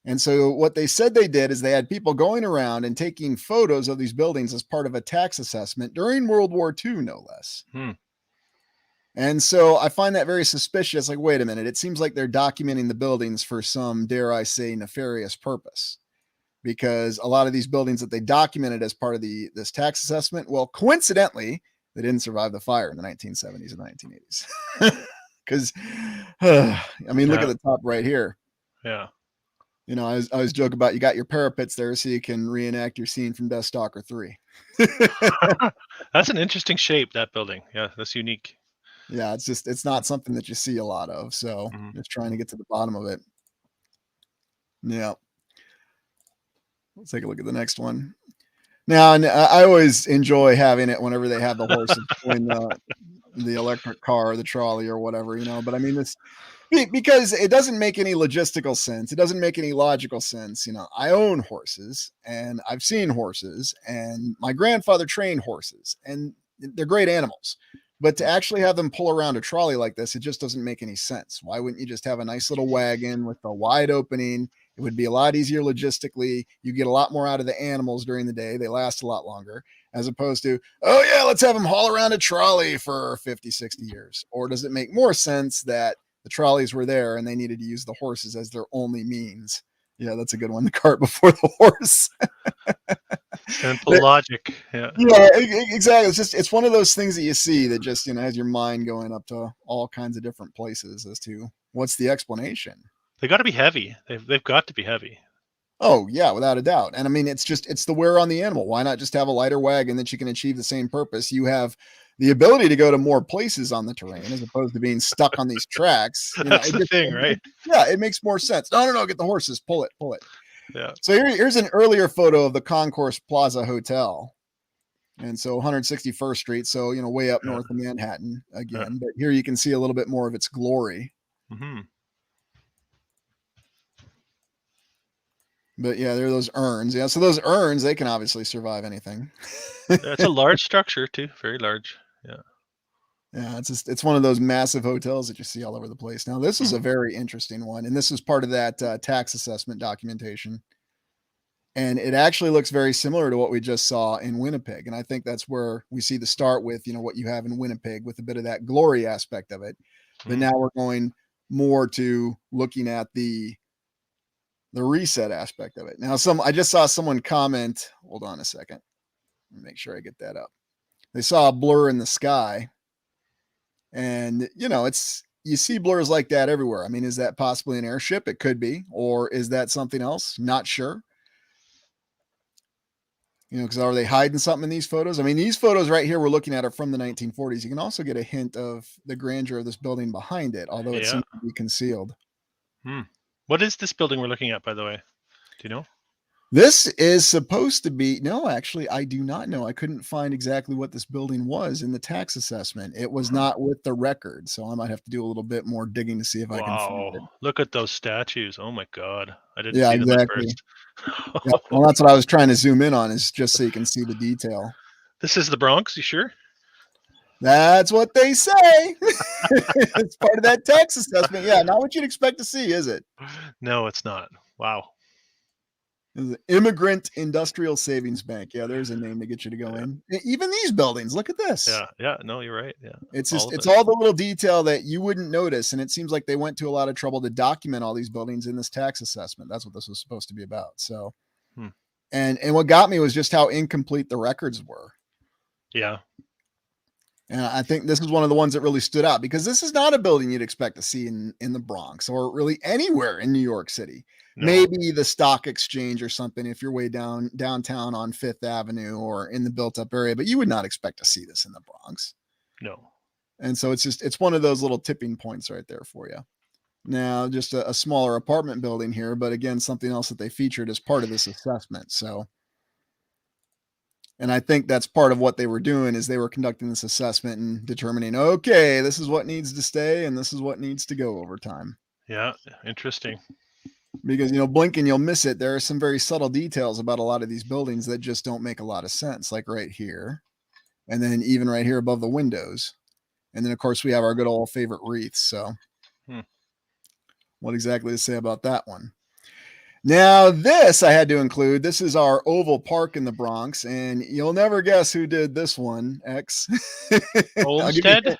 And so what they said they did is they had people going around and taking photos of these buildings as part of a tax assessment during World War II, no less. And so I find that very suspicious. Like, wait a minute, it seems like they're documenting the buildings for some, dare I say, nefarious purpose. Because a lot of these buildings that they documented as part of this tax assessment, well, coincidentally, they didn't survive the fire in the 1970s and 1980s. Because, I mean, look Yeah. at the top right here. Yeah. You know, I always joke about you got your parapets there so you can reenact your scene from Death Stalker 3. That's an interesting shape, that building. Yeah, that's unique. Yeah, it's not something that you see a lot of. So just trying to get to the bottom of it. Yeah. Let's take a look at the next one. Now, and I always enjoy having it whenever they have the horses pulling the electric car or the trolley or whatever, you know. But I mean, this because it doesn't make any logistical sense. It doesn't make any logical sense. You know, I own horses and I've seen horses, and my grandfather trained horses, and they're great animals. But to actually have them pull around a trolley like this, it just doesn't make any sense. Why wouldn't you just have a nice little wagon with a wide opening? It would be a lot easier logistically. You get a lot more out of the animals during the day. They last a lot longer, as opposed to, oh yeah, let's have them haul around a trolley for 50, 60 years. Or does it make more sense that the trolleys were there and they needed to use the horses as their only means? Yeah, that's a good one. The cart before the horse. Simple logic. Yeah. Yeah, exactly. It's one of those things that you see that just, you know, has your mind going up to all kinds of different places as to what's the explanation. They got to be heavy. They've got to be heavy. Oh yeah, without a doubt. And I mean, it's the wear on the animal. Why not just have a lighter wagon that you can achieve the same purpose? You have the ability to go to more places on the terrain as opposed to being stuck on these tracks. You know, That's the thing, right? Yeah, it makes more sense. No, get the horses, pull it. Yeah. So here's an earlier photo of the Concourse Plaza Hotel. And so 161st Street, so, you know, way up north of Manhattan again. But here you can see a little bit more of its glory. Mm-hmm. But yeah, there are those urns. Yeah, so those urns, they can obviously survive anything. It's a large structure too, very large. Yeah. Yeah, it's one of those massive hotels that you see all over the place. Now, this is a very interesting one, and this is part of that tax assessment documentation. And it actually looks very similar to what we just saw in Winnipeg. And I think that's where we see the start with, you know, what you have in Winnipeg with a bit of that glory aspect of it. But now we're going more to looking at the reset aspect of it. Now, I just saw someone comment, hold on a second. Let me make sure I get that up. They saw a blur in the sky. And, you know, you see blurs like that everywhere. I mean, is that possibly an airship? It could be. Or is that something else? Not sure. You know, because are they hiding something in these photos? I mean, these photos right here we're looking at are from the 1940s. You can also get a hint of the grandeur of this building behind it, although it seems to be concealed. What is this building we're looking at, by the way? Do you know? This is supposed to be, no, actually, I do not know. I couldn't find exactly what this building was in the tax assessment. It was not with the record, so I might have to do a little bit more digging to see if I can find it. Look at those statues. Oh my God. I didn't Yeah, see them exactly. at first. Yeah, well, that's what I was trying to zoom in on, is just so you can see the detail. This is the Bronx, you sure? That's what they say. It's part of that tax assessment. Yeah, not what you'd expect to see, is it? No, it's not. Wow. The Immigrant Industrial Savings Bank. Yeah, there's a name to get you to go in. Even these buildings, look at this. Yeah. No, you're right. Yeah. It's all the little detail that you wouldn't notice. And it seems like they went to a lot of trouble to document all these buildings in this tax assessment. That's what this was supposed to be about. So, and what got me was just how incomplete the records were. Yeah. And I think this is one of the ones that really stood out, because this is not a building you'd expect to see in the Bronx or really anywhere in New York City. No. Maybe the stock exchange or something if you're way downtown on Fifth Avenue or in the built up area, but you would not expect to see this in the Bronx. No. And so it's one of those little tipping points right there for you. Now, just a smaller apartment building here, but again, something else that they featured as part of this assessment. So, and I think that's part of what they were doing, is they were conducting this assessment and determining, okay, this is what needs to stay and this is what needs to go over time. Yeah, interesting. Because, you know, blink and you'll miss it. There are some very subtle details about a lot of these buildings that just don't make a lot of sense, like right here. And then even right here above the windows. And then, of course, we have our good old favorite wreaths. So what exactly to say about that one? Now, this I had to include. This is our Oval Park in the Bronx, and you'll never guess who did this one, X. Olmsted?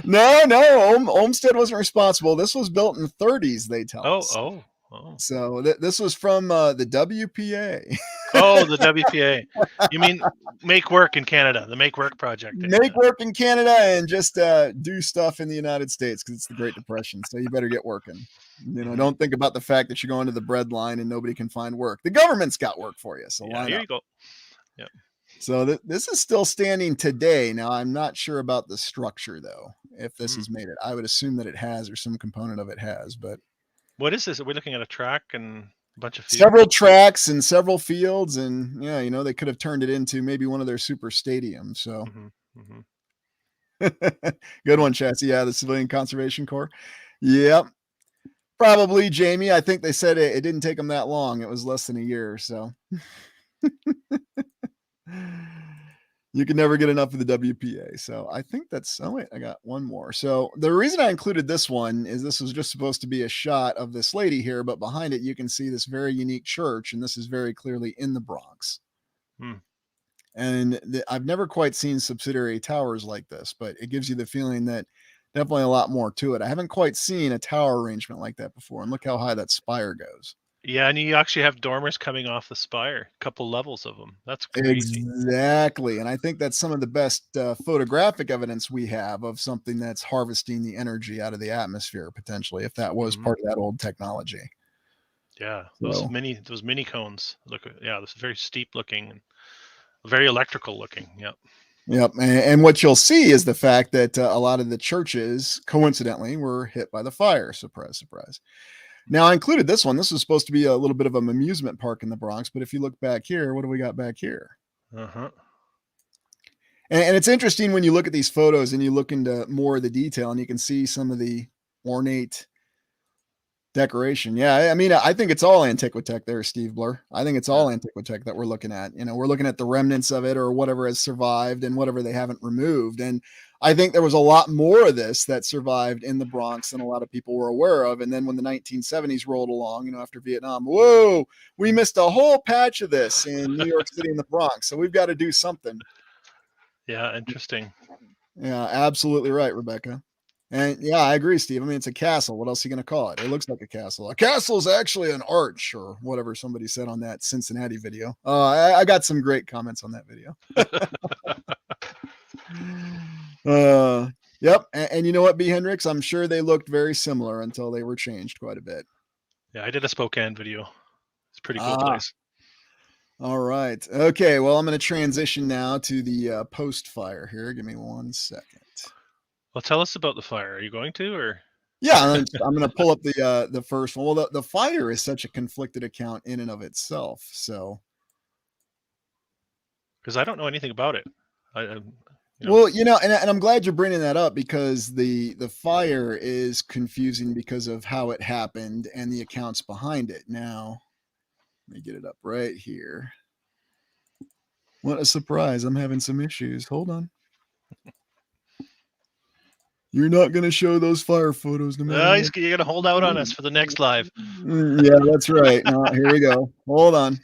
No, Olmsted wasn't responsible. This was built in the 30s, they tell us. Oh, Oh. So this was from the WPA. Oh, the WPA. You mean Make Work in Canada, the Make Work Project. Make work in Canada and just do stuff in the United States because it's the Great Depression. So you better get working. Don't think about the fact that you're going to the bread line and nobody can find work. The government's got work for you. So line here up. you go. Yeah. So this is still standing today. Now, I'm not sure about the structure, though, if this has made it. I would assume that it has, or some component of it has. But what is this? Are we looking at a track and a bunch of fields? Several tracks and several fields. And, they could have turned it into maybe one of their super stadiums. So good one, Chassis. Yeah, the Civilian Conservation Corps. Yep. Probably, Jamie. I think they said it didn't take them that long. It was less than a year. So you can never get enough of the WPA. So I think that's, oh wait, I got one more. So the reason I included this one is this was just supposed to be a shot of this lady here, but behind it, you can see this very unique church. And this is very clearly in the Bronx. And I've never quite seen subsidiary towers like this, but it gives you the feeling that definitely a lot more to it. I haven't quite seen a tower arrangement like that before. And look how high that spire goes. Yeah, and you actually have dormers coming off the spire, a couple levels of them. That's crazy. Exactly. And I think that's some of the best photographic evidence we have of something that's harvesting the energy out of the atmosphere, potentially, if that was part of that old technology. Yeah, those mini cones. Look, yeah, this is very steep looking and very electrical looking. Yep. Yep. And what you'll see is the fact that a lot of the churches, coincidentally, were hit by the fire. Surprise, surprise. Now, I included this one. This was supposed to be a little bit of an amusement park in the Bronx. But if you look back here, what do we got back here? And it's interesting when you look at these photos and you look into more of the detail and you can see some of the ornate decoration. Yeah, I mean, I think it's all Antiquitech there, Steve Blur. I think it's all Antiquitech that we're looking at. We're looking at the remnants of it or whatever has survived and whatever they haven't removed. And I think there was a lot more of this that survived in the Bronx than a lot of people were aware of. And then when the 1970s rolled along, after Vietnam, whoa, we missed a whole patch of this in New York City and the Bronx. So we've got to do something. Yeah, interesting. Yeah, absolutely right, Rebecca. And yeah, I agree, Steve. I mean, it's a castle. What else are you going to call it? It looks like a castle. A castle is actually an arch or whatever somebody said on that Cincinnati video. I got some great comments on that video. Yep. And you know what, B. Hendricks? I'm sure they looked very similar until they were changed quite a bit. Yeah, I did a Spokane video. It's a pretty cool place. All right. Okay. Well, I'm going to transition now to the post fire here. Give me 1 second. Well, tell us about the fire. Are you going to, or? Yeah, I'm going to pull up the first one. Well, the fire is such a conflicted account in and of itself. So, because I don't know anything about it. Well, and I'm glad you're bringing that up because the fire is confusing because of how it happened and the accounts behind it. Now, let me get it up right here. What a surprise. I'm having some issues. Hold on. You're not going to show those fire photos no matter what. You're going to hold out on us for the next live. Yeah, that's right. No, here we go. Hold on.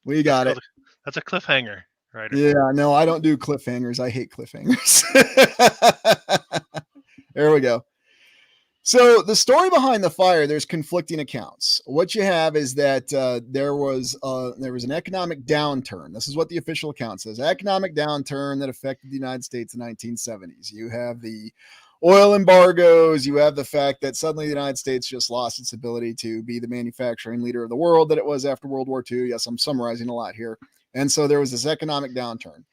We got it. That's a cliffhanger, right? Yeah, no, I don't do cliffhangers. I hate cliffhangers. There we go. So the story behind the fire, there's conflicting accounts. What you have is that there was an economic downturn. This is what the official account says. Economic downturn that affected the United States in the 1970s. You have the oil embargoes. You have the fact that suddenly the United States just lost its ability to be the manufacturing leader of the world that it was after World War II. Yes, I'm summarizing a lot here. And so there was this economic downturn.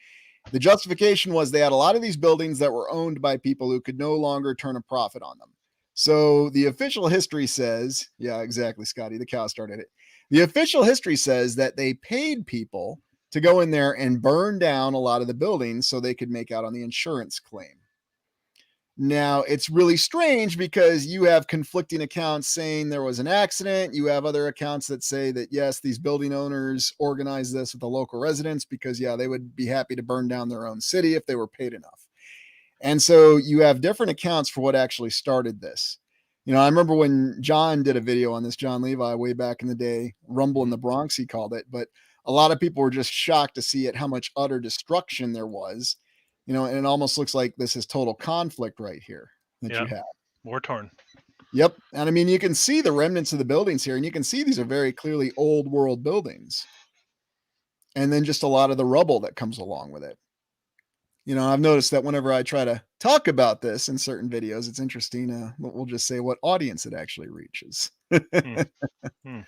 The justification was they had a lot of these buildings that were owned by people who could no longer turn a profit on them. So the official history says, yeah, exactly, Scotty, the cow started it. The official history says that they paid people to go in there and burn down a lot of the buildings so they could make out on the insurance claim. Now, it's really strange because you have conflicting accounts saying there was an accident. You have other accounts that say that, yes, these building owners organized this with the local residents because, yeah, they would be happy to burn down their own city if they were paid enough. And so you have different accounts for what actually started this. I remember when John did a video on this, John Levi, way back in the day, Rumble in the Bronx, he called it. But a lot of people were just shocked to see how much utter destruction there was. And it almost looks like this is total conflict right here that you have. War torn. Yep. And I mean, you can see the remnants of the buildings here, and you can see these are very clearly old world buildings. And then just a lot of the rubble that comes along with it. You know, I've noticed that whenever I try to talk about this in certain videos, it's interesting. We'll just say what audience it actually reaches. Hmm. Hmm.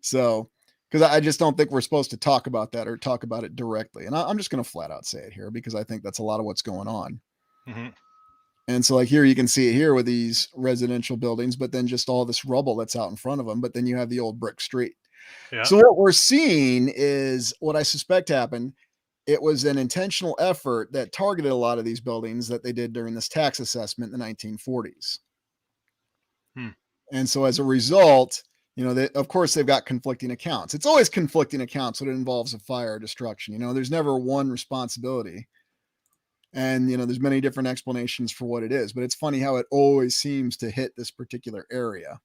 So, because I just don't think we're supposed to talk about that or talk about it directly. And I'm just going to flat out say it here because I think that's a lot of what's going on. Mm-hmm. And so, like here, you can see it here with these residential buildings, but then just all this rubble that's out in front of them. But then you have the old brick street. Yeah. So, what we're seeing is what I suspect happened. It was an intentional effort that targeted a lot of these buildings that they did during this tax assessment in the 1940s. Hmm. And so as a result, you know, of course they've got conflicting accounts. It's always conflicting accounts when it involves a fire or destruction. You know, there's never one responsibility. And, you know, there's many different explanations for what it is, but it's funny how it always seems to hit this particular area.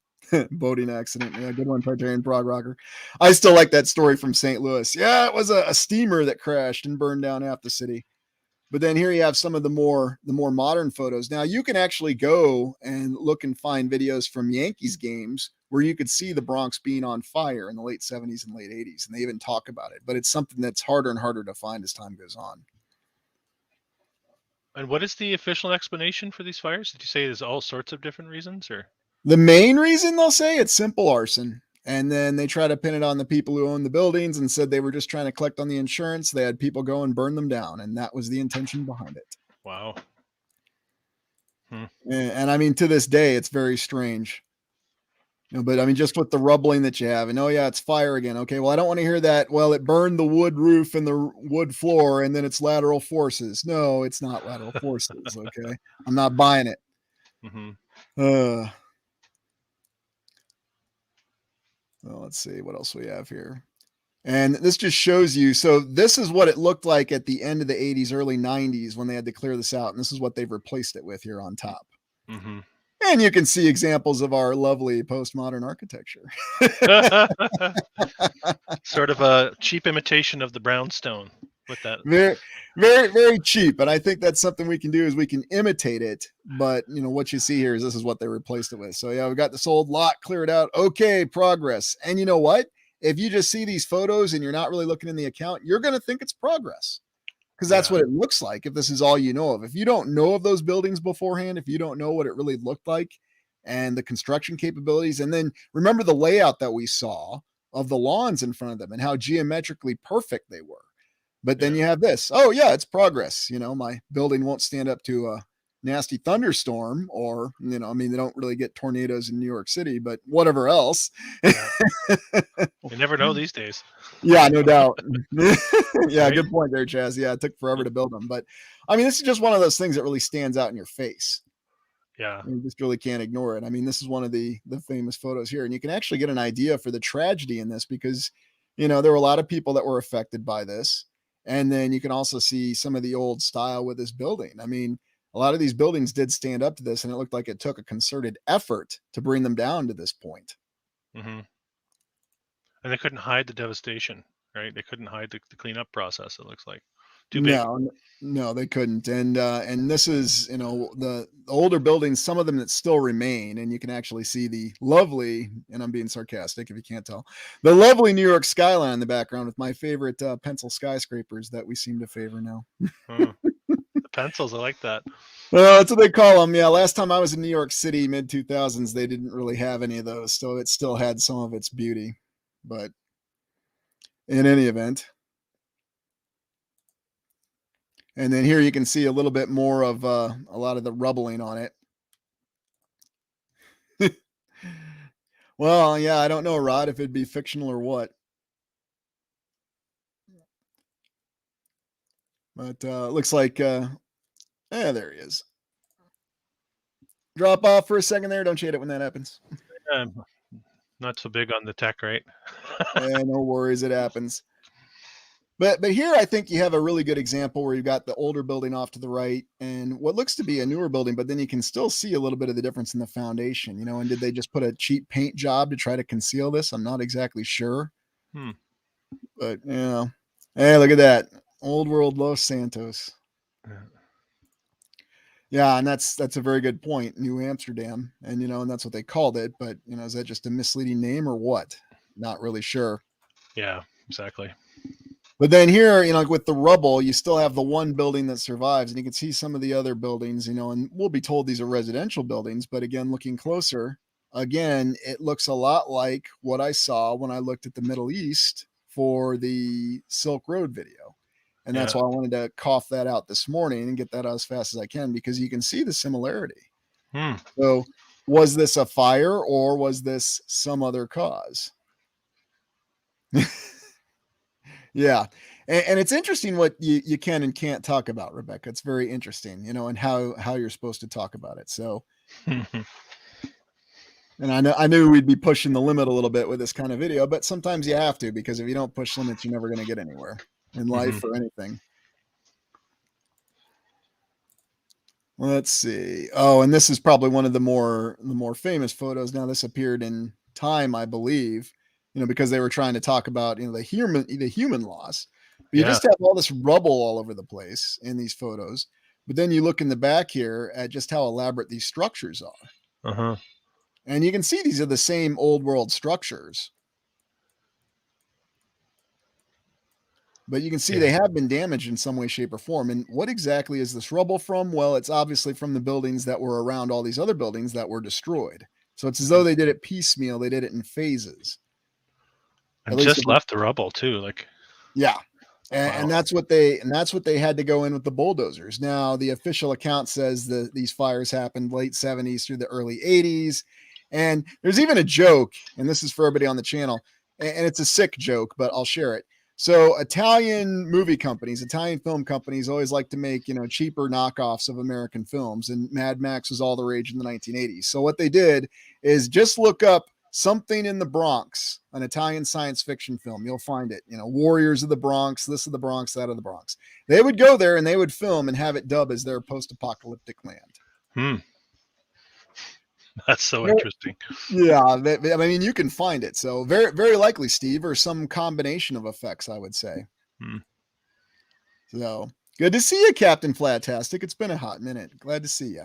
Boating accident. Yeah, good one, Tartarian Prog Rocker. I still like that story from St. Louis. Yeah, it was a steamer that crashed and burned down half the city. But then here you have some of the more modern photos. Now you can actually go and look and find videos from Yankees games where you could see the Bronx being on fire in the late 70s and late 80s, and they even talk about it. But it's something that's harder and harder to find as time goes on. And what is the official explanation for these fires? Did you say there's all sorts of different reasons, or? The main reason they'll say it's simple arson. And then they try to pin it on the people who own the buildings and said they were just trying to collect on the insurance. They had people go and burn them down, and that was the intention behind it. Wow. And I mean, to this day, it's very strange. You know, but I mean, just with the rubbling that you have, and oh yeah, it's fire again. Okay, well, I don't want to hear that. Well, it burned the wood roof and the wood floor, and then it's lateral forces. No, it's not lateral forces. Okay, I'm not buying it. Mm-hmm. Well, let's see what else we have here. And this just shows you. So this is what it looked like at the end of the 80s, early 90s when they had to clear this out. And this is what they've replaced it with here on top. Mm-hmm. And you can see examples of our lovely postmodern architecture. Sort of a cheap imitation of the brownstone with that. Very, very, very cheap. And I think that's something we can do is we can imitate it. But, you know, what you see here is this is what they replaced it with. So, yeah, we got this old lot cleared out. Okay, progress. And you know what? If you just see these photos and you're not really looking in the account, you're going to think it's progress. Because that's what it looks like if this is all you know of. If you don't know of those buildings beforehand, if you don't know what it really looked like and the construction capabilities, and then remember the layout that we saw of the lawns in front of them and how geometrically perfect they were. But then you have this. Oh, yeah, it's progress. You know, my building won't stand up to a nasty thunderstorm or, you know, I mean, they don't really get tornadoes in New York City, but whatever else. Yeah. You never know these days. Yeah, no doubt. Yeah, right? Good point there, Chaz. Yeah, it took forever to build them. But I mean, this is just one of those things that really stands out in your face. Yeah. You just really can't ignore it. I mean, this is one of the famous photos here. And you can actually get an idea for the tragedy in this because, you know, there were a lot of people that were affected by this. And then you can also see some of the old style with this building. I mean, a lot of these buildings did stand up to this, and it looked like it took a concerted effort to bring them down to this point. Mm-hmm. And they couldn't hide the devastation, right? They couldn't hide the cleanup process, it looks like. Too big. No, they couldn't. And this is, you know, the older buildings, some of them that still remain, and you can actually see the lovely, and I'm being sarcastic if you can't tell, the lovely New York skyline in the background with my favorite pencil skyscrapers that we seem to favor now. The pencils, I like that. Well, that's what they call them. Yeah, last time I was in New York City, mid 2000s, they didn't really have any of those, so it still had some of its beauty. But in any event, and then here you can see a little bit more of a lot of the rubbling on it. Well, yeah, I don't know, Rod, if it'd be fictional or what. But looks like, there he is. Drop off for a second there. Don't you hate it when that happens? Not so big on the tech, right? Yeah, no worries. It happens. But here I think you have a really good example where you've got the older building off to the right and what looks to be a newer building, but then you can still see a little bit of the difference in the foundation, you know, and did they just put a cheap paint job to try to conceal this? I'm not exactly sure. But, you know, hey, look at that. Old world Los Santos. Yeah, and that's a very good point. New Amsterdam, and and that's what they called it. But is that just a misleading name or what? Not really sure. Yeah, exactly. But then here, like with the rubble, you still have the one building that survives, and you can see some of the other buildings, and we'll be told these are residential buildings. But again, looking closer, again, it looks a lot like what I saw when I looked at the Middle East for the Silk Road video. And that's Yeah. why I wanted to cough that out this morning and get that out as fast as I can, because you can see the similarity. Hmm. So, was this a fire or was this some other cause? Yeah. And it's interesting what you can and can't talk about, Rebecca. It's very interesting, and how you're supposed to talk about it. So, and I knew we'd be pushing the limit a little bit with this kind of video, but sometimes you have to, because if you don't push limits, you're never going to get anywhere in life or anything. Let's see. Oh, and this is probably one of the more famous photos. Now, this appeared in Time, I believe, because they were trying to talk about the human loss. But you Yeah. just have all this rubble all over the place in these photos. But then you look in the back here at just how elaborate these structures are. Uh-huh. And you can see these are the same old world structures. But you can see they have been damaged in some way, shape, or form. And what exactly is this rubble from? Well, it's obviously from the buildings that were around all these other buildings that were destroyed. So it's as though they did it piecemeal. They did it in phases. And just left the rubble too, like. Yeah. Wow. And that's what they had to go in with the bulldozers. Now, the official account says that these fires happened late 70s through the early 80s. And there's even a joke, and this is for everybody on the channel, and it's a sick joke, but I'll share it. So Italian film companies always like to make, cheaper knockoffs of American films, and Mad Max was all the rage in the 1980s. So what they did is just look up Something in the Bronx, an Italian science fiction film. You'll find it, Warriors of the Bronx, this of the Bronx, that of the Bronx. They would go there and they would film and have it dub as their post-apocalyptic land. That's so interesting. Yeah, I mean, you can find it. So very, very likely, Steve, or some combination of effects, I would say. So good to see you, Captain Flatastic. It's been a hot minute. Glad to see you.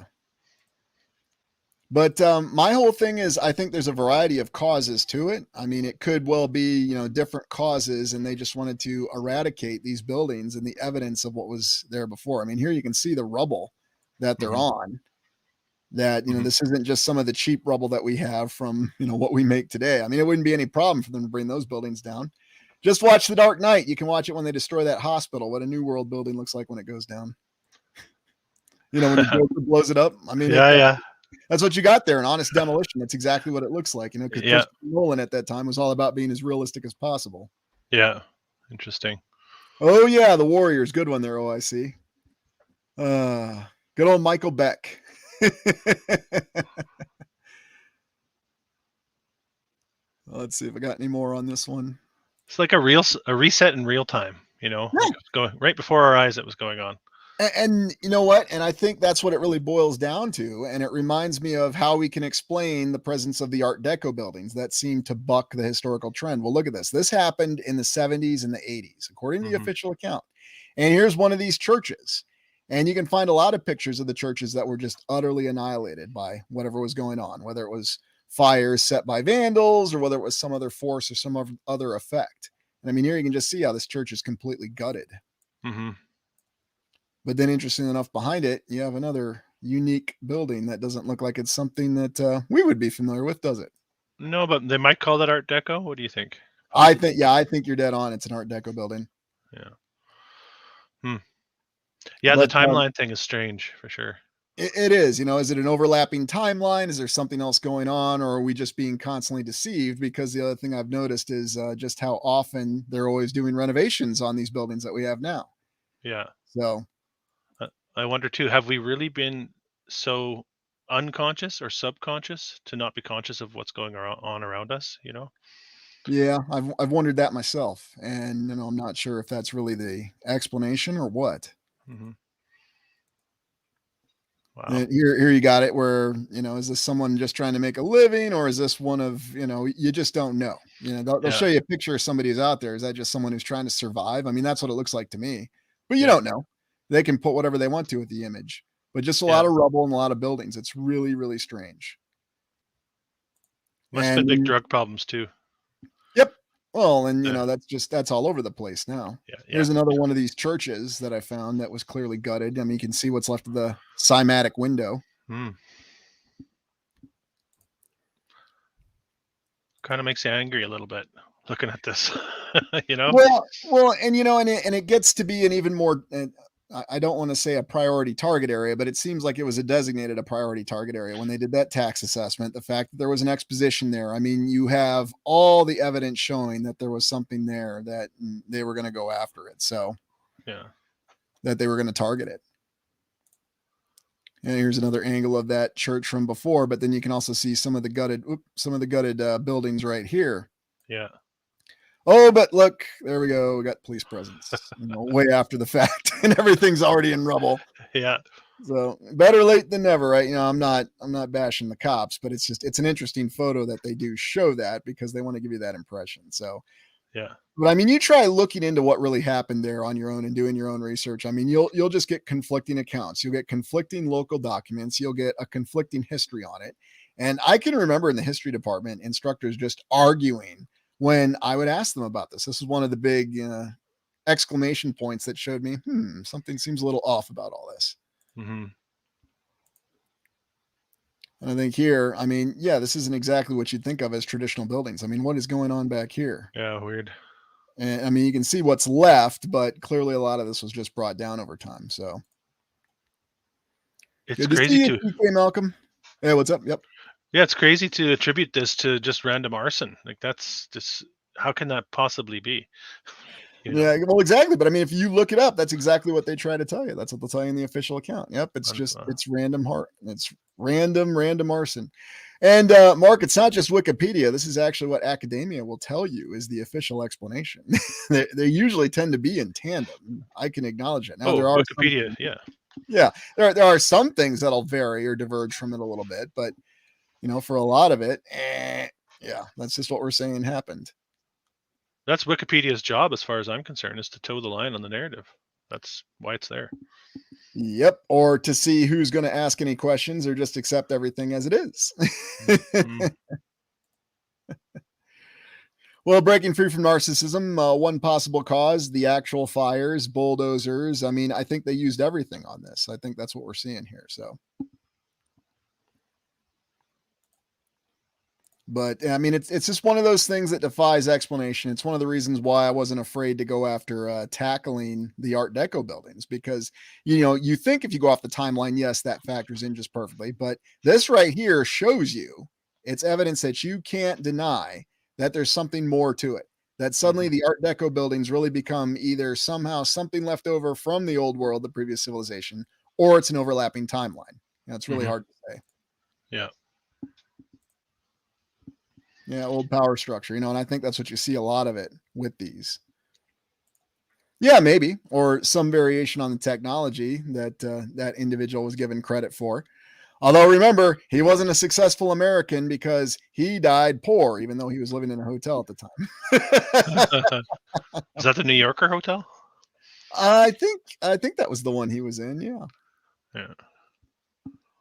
But my whole thing is, I think there's a variety of causes to it. I mean, it could well be, different causes, and they just wanted to eradicate these buildings and the evidence of what was there before. I mean, here you can see the rubble that they're on. That, this isn't just some of the cheap rubble that we have from, what we make today. I mean, it wouldn't be any problem for them to bring those buildings down. Just watch The Dark Knight. You can watch it when they destroy that hospital, what a New World building looks like when it goes down. When the Joker blows it up. I mean, that's what you got there, an honest demolition. That's exactly what it looks like, because Christopher Nolan at that time was all about being as realistic as possible. Yeah, interesting. Oh, yeah, the Warriors. Good one there, OIC. Good old Michael Beck. Let's see if I got any more on this one. It's like a reset in real time, like it's going right before our eyes. It was going on. And you know what? And I think that's what it really boils down to. And it reminds me of how we can explain the presence of the Art Deco buildings that seem to buck the historical trend. Well, look at this. This happened in the 70s and the 80s, according to the official account. And here's one of these churches. And you can find a lot of pictures of the churches that were just utterly annihilated by whatever was going on, whether it was fires set by vandals or whether it was some other force or some other effect. And I mean, here you can just see how this church is completely gutted. But then, interesting enough, behind it, you have another unique building that doesn't look like it's something that we would be familiar with, does it? No, but they might call that Art Deco. What do you think? I think you're dead on. It's an Art Deco building. Yeah. Yeah, but, the timeline thing is strange for sure. It is. Is it an overlapping timeline? Is there something else going on, or are we just being constantly deceived? Because the other thing I've noticed is just how often they're always doing renovations on these buildings that we have now. Yeah. So I wonder too, have we really been so unconscious or subconscious to not be conscious of what's going on around us, Yeah, I've wondered that myself, and I'm not sure if that's really the explanation or what. Wow. And here you got it where, is this someone just trying to make a living, or is this one of, you just don't know. They'll show you a picture of somebody who's out there. Is that just someone who's trying to survive? I mean, that's what it looks like to me, but you don't know. They can put whatever they want to with the image. but just a lot of rubble and a lot of buildings. It's really, really strange. Must have been big drug problems too. Yep. Well, and that's all over the place now. Yeah. Here's another one of these churches that I found that was clearly gutted. I mean, you can see what's left of the cymatic window. Kind of makes you angry a little bit looking at this, Well, and it gets to be an even more, I don't want to say a priority target area, but it seems like it was designated a priority target area when they did that tax assessment. The fact that there was an exposition there. I mean, you have all the evidence showing that there was something there that they were going to go after it. So that they were going to target it. And here's another angle of that church from before, but then you can also see some of the gutted buildings right here. Yeah. Oh, but look, there we go. We got police presence, way after the fact, and everything's already in rubble. Yeah. So better late than never, right? I'm not bashing the cops, but it's an interesting photo that they do show that because they want to give you that impression. So yeah. But I mean, you try looking into what really happened there on your own and doing your own research. I mean, you'll just get conflicting accounts. You'll get conflicting local documents. You'll get a conflicting history on it. And I can remember in the history department, instructors just arguing when I would ask them about this. This is one of the big exclamation points that showed me, something seems a little off about all this. And I think here, I mean, this isn't exactly what you'd think of as traditional buildings. I mean, what is going on back here? Yeah, weird. And I mean, you can see what's left, but clearly a lot of this was just brought down over time. So it's crazy too. Malcolm. Hey, what's up? Yep. Yeah, it's crazy to attribute this to just random arson. Like that's just, how can that possibly be? Yeah, well, exactly. But I mean, if you look it up, that's exactly what they try to tell you. That's what they'll tell you in the official account. Yep. It's random It's random arson. And Mark, it's not just Wikipedia. This is actually what academia will tell you is the official explanation. They usually tend to be in tandem. I can acknowledge it. Now there are Wikipedia, there are some things that'll vary or diverge from it a little bit, but for a lot of it, that's just what we're saying happened. That's Wikipedia's job, as far as I'm concerned, is to toe the line on the narrative. That's why it's there. Yep. Or to see who's going to ask any questions or just accept everything as it is. Well, breaking free from narcissism, one possible cause, the actual fires, bulldozers. I mean, I think they used everything on this. I think that's what we're seeing here. So. But I mean, it's just one of those things that defies explanation. It's one of the reasons why I wasn't afraid to go after tackling the Art Deco buildings, because, you think if you go off the timeline, yes, that factors in just perfectly. But this right here shows you, it's evidence that you can't deny that there's something more to it, that suddenly the Art Deco buildings really become either somehow something left over from the old world, the previous civilization, or it's an overlapping timeline. It's really hard to say. Yeah. Yeah, old power structure, and I think that's what you see a lot of it with these. Yeah, maybe, or some variation on the technology that that individual was given credit for. Although remember, he wasn't a successful American because he died poor, even though he was living in a hotel at the time. Is that the New Yorker hotel? I think that was the one he was in. Yeah. Yeah.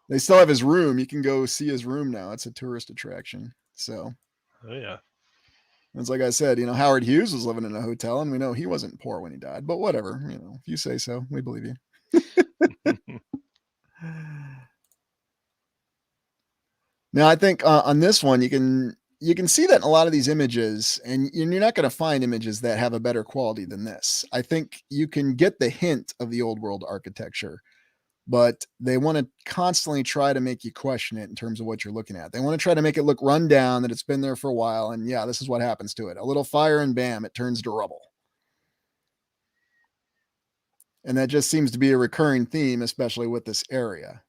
They still have his room. You can go see his room now. It's a tourist attraction. So. Oh, yeah. It's like I said, Howard Hughes was living in a hotel, and we know he wasn't poor when he died. But whatever, if you say so, we believe you. Now, I think on this one, you can see that in a lot of these images, and you're not going to find images that have a better quality than this. I think you can get the hint of the old world architecture, but they want to constantly try to make you question it in terms of what you're looking at. They want to try to make it look run down, that it's been there for a while. And this is what happens to it. A little fire and bam, it turns to rubble. And that just seems to be a recurring theme, especially with this area.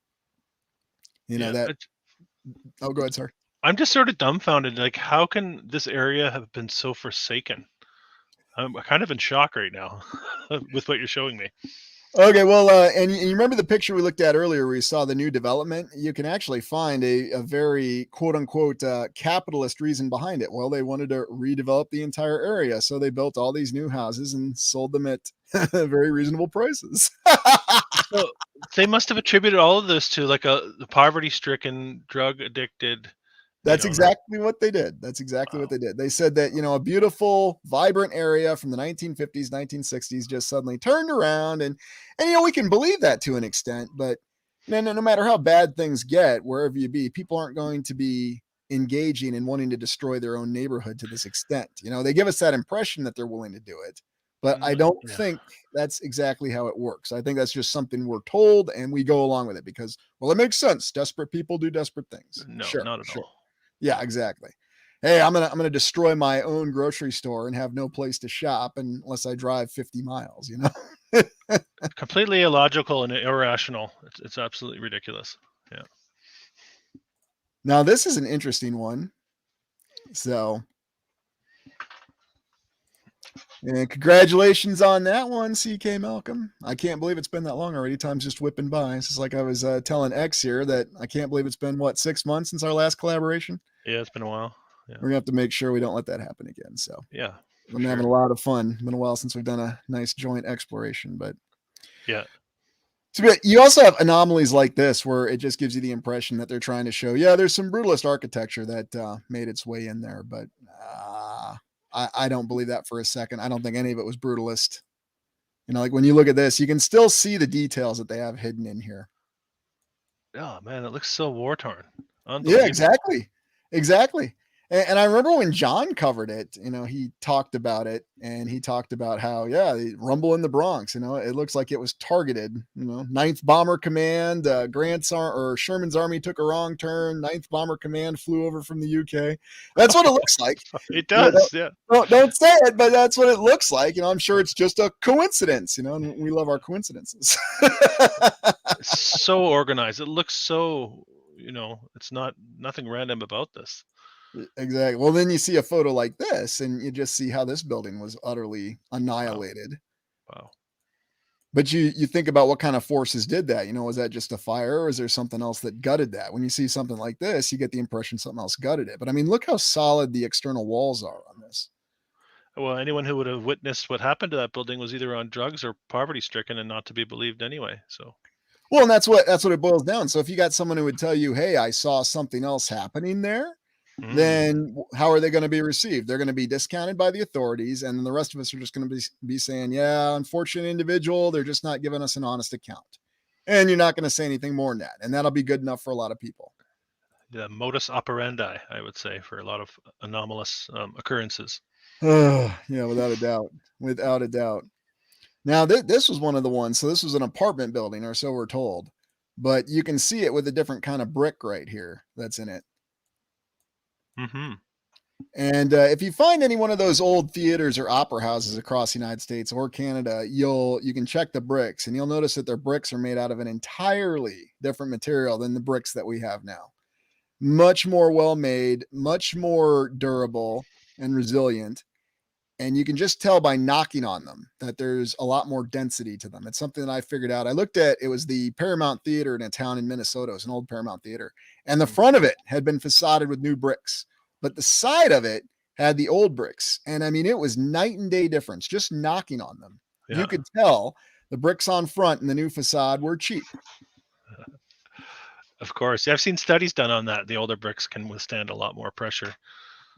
Oh, go ahead, sir. I'm just sort of dumbfounded. Like, how can this area have been so forsaken? I'm kind of in shock right now with what you're showing me. Okay, well, and you remember the picture we looked at earlier where you saw the new development? You can actually find a very quote-unquote capitalist reason behind it. Well, they wanted to redevelop the entire area, so they built all these new houses and sold them at very reasonable prices. So they must have attributed all of this to like the poverty-stricken, drug-addicted, That's not exactly what they did. That's exactly what wow. they did. They said that, a beautiful, vibrant area from the 1950s, 1960s just suddenly turned around. And we can believe that to an extent, but no matter how bad things get, wherever you be, people aren't going to be engaging and wanting to destroy their own neighborhood to this extent. They give us that impression that they're willing to do it, but I don't Yeah. think that's exactly how it works. I think that's just something we're told and we go along with it because, well, it makes sense. Desperate people do desperate things. No, Sure, not at sure. all. Yeah, exactly. Hey, I'm gonna destroy my own grocery store and have no place to shop unless I drive 50 miles, Completely illogical and irrational. It's absolutely ridiculous. Yeah. Now, this is an interesting one. So, and congratulations on that one, CK Malcolm. I can't believe it's been that long already. Time's just whipping by. It's just like I was telling X here that I can't believe it's been, 6 months since our last collaboration? Yeah, it's been a while. Yeah. We're going to have to make sure we don't let that happen again. So, Yeah, for I'm having a sure. lot of fun. It's been a while since we've done a nice joint exploration, but Yeah. so you also have anomalies like this where it just gives you the impression that they're trying to show, yeah, there's some brutalist architecture that made its way in there, but I don't believe that for a second. I don't think any of it was brutalist. Like when you look at this, you can still see the details that they have hidden in here. Oh man, it looks so war-torn. Yeah, Unbelievable. exactly. Exactly. And I remember when John covered it, he talked about it and he talked about how, yeah, the rumble in the Bronx, it looks like it was targeted, 9th Bomber Command, or Sherman's army took a wrong turn. 9th Bomber Command flew over from the UK. That's what it looks like. It You know, does, yeah. don't say it, but that's what it looks like. I'm sure it's just a coincidence, and we love our coincidences. It's so organized. It looks so, it's nothing random about this. Exactly. Well, then you see a photo like this, and you just see how this building was utterly Wow. annihilated. Wow. But you think about what kind of forces did that. Was that just a fire, or is there something else that gutted that? When you see something like this, you get the impression something else gutted it. But I mean, look how solid the external walls are on this. Well, anyone who would have witnessed what happened to that building was either on drugs or poverty-stricken and not to be believed anyway. So, Well, and that's what it boils down. So if you got someone who would tell you, "Hey, I saw something else happening there," then how are they going to be received? They're going to be discounted by the authorities, and then the rest of us are just going to be saying, "Yeah, unfortunate individual. They're just not giving us an honest account," and you're not going to say anything more than that, and that'll be good enough for a lot of people. the modus operandi, I would say, for a lot of anomalous occurrences. Yeah, without a doubt, without a doubt. Now this was one of the ones. So this was an apartment building, or so we're told, but you can see it with a different kind of brick right here that's in it. Mm-hmm. And if you find any one of those old theaters or opera houses across the United States or Canada, you can check the bricks, and you'll notice that their bricks are made out of an entirely different material than the bricks that we have now. Much more well made, much more durable and resilient. And you can just tell by knocking on them that there's a lot more density to them. It's something that I figured out. I looked at it was the Paramount Theater in a town in Minnesota. It was an old Paramount Theater, and the front of it had been facaded with new bricks, but the side of it had the old bricks. And I mean, it was night and day difference just knocking on them. Yeah. You could tell the bricks on front and the new facade were cheap. Of course. I've seen studies done on that. The older bricks can withstand a lot more pressure.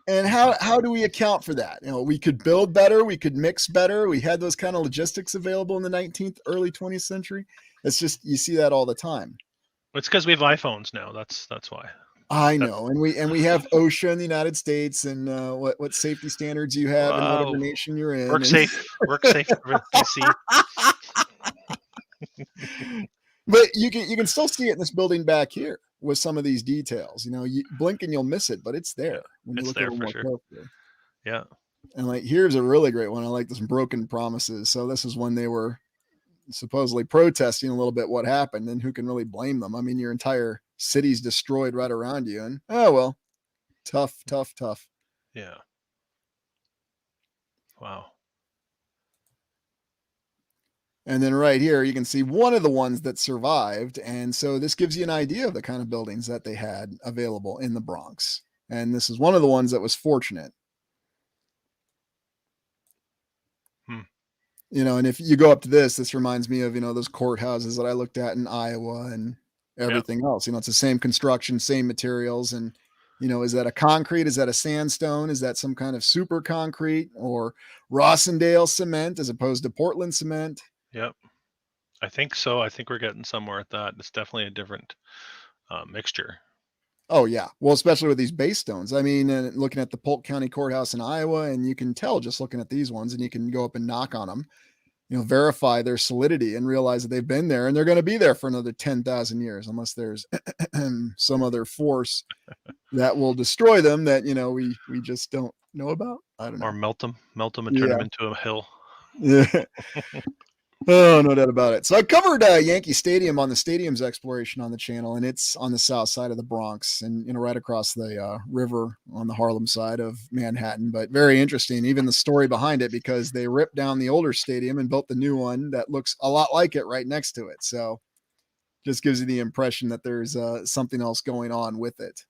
And how do we account for that? We could build better, we could mix better. We had those kind of logistics available in the 19th, early 20th century. It's just you see that all the time. It's because we have iPhones now. That's why. I know, and we have OSHA in the United States, and what safety standards you have in whatever Wow. nation you're in. Work safe. Work safe, BC. But you can still see it in this building back here with some of these details. You blink and you'll miss it, but it's there when you It's look a there little for more sure. carefully. Yeah. And like here's a really great one. I like this broken promises. So this is when they were supposedly protesting a little bit what happened, and who can really blame them? I mean, your entire city's destroyed right around you, and oh well, tough. Yeah. Wow. And then right here, you can see one of the ones that survived. And so this gives you an idea of the kind of buildings that they had available in the Bronx. And this is one of the ones that was fortunate. Hmm. And if you go up to this reminds me of, those courthouses that I looked at in Iowa and everything else. It's the same construction, same materials. And, is that a concrete? Is that a sandstone? Is that some kind of super concrete or Rossendale cement as opposed to Portland cement? Yep. I think so. I think we're getting somewhere at that. It's definitely a different mixture. Oh, yeah. Well, especially with these base stones. I mean, looking at the Polk County Courthouse in Iowa, and you can tell just looking at these ones, and you can go up and knock on them, verify their solidity and realize that they've been there and they're going to be there for another 10,000 years, unless there's some other force that will destroy them that, we just don't know about. I don't know. Or melt them and turn them into a hill. Yeah. Oh, no doubt about it. So I covered Yankee Stadium on the stadium's exploration on the channel, and it's on the south side of the Bronx and, right across the river on the Harlem side of Manhattan. But very interesting, even the story behind it, because they ripped down the older stadium and built the new one that looks a lot like it right next to it. So just gives you the impression that there's something else going on with it.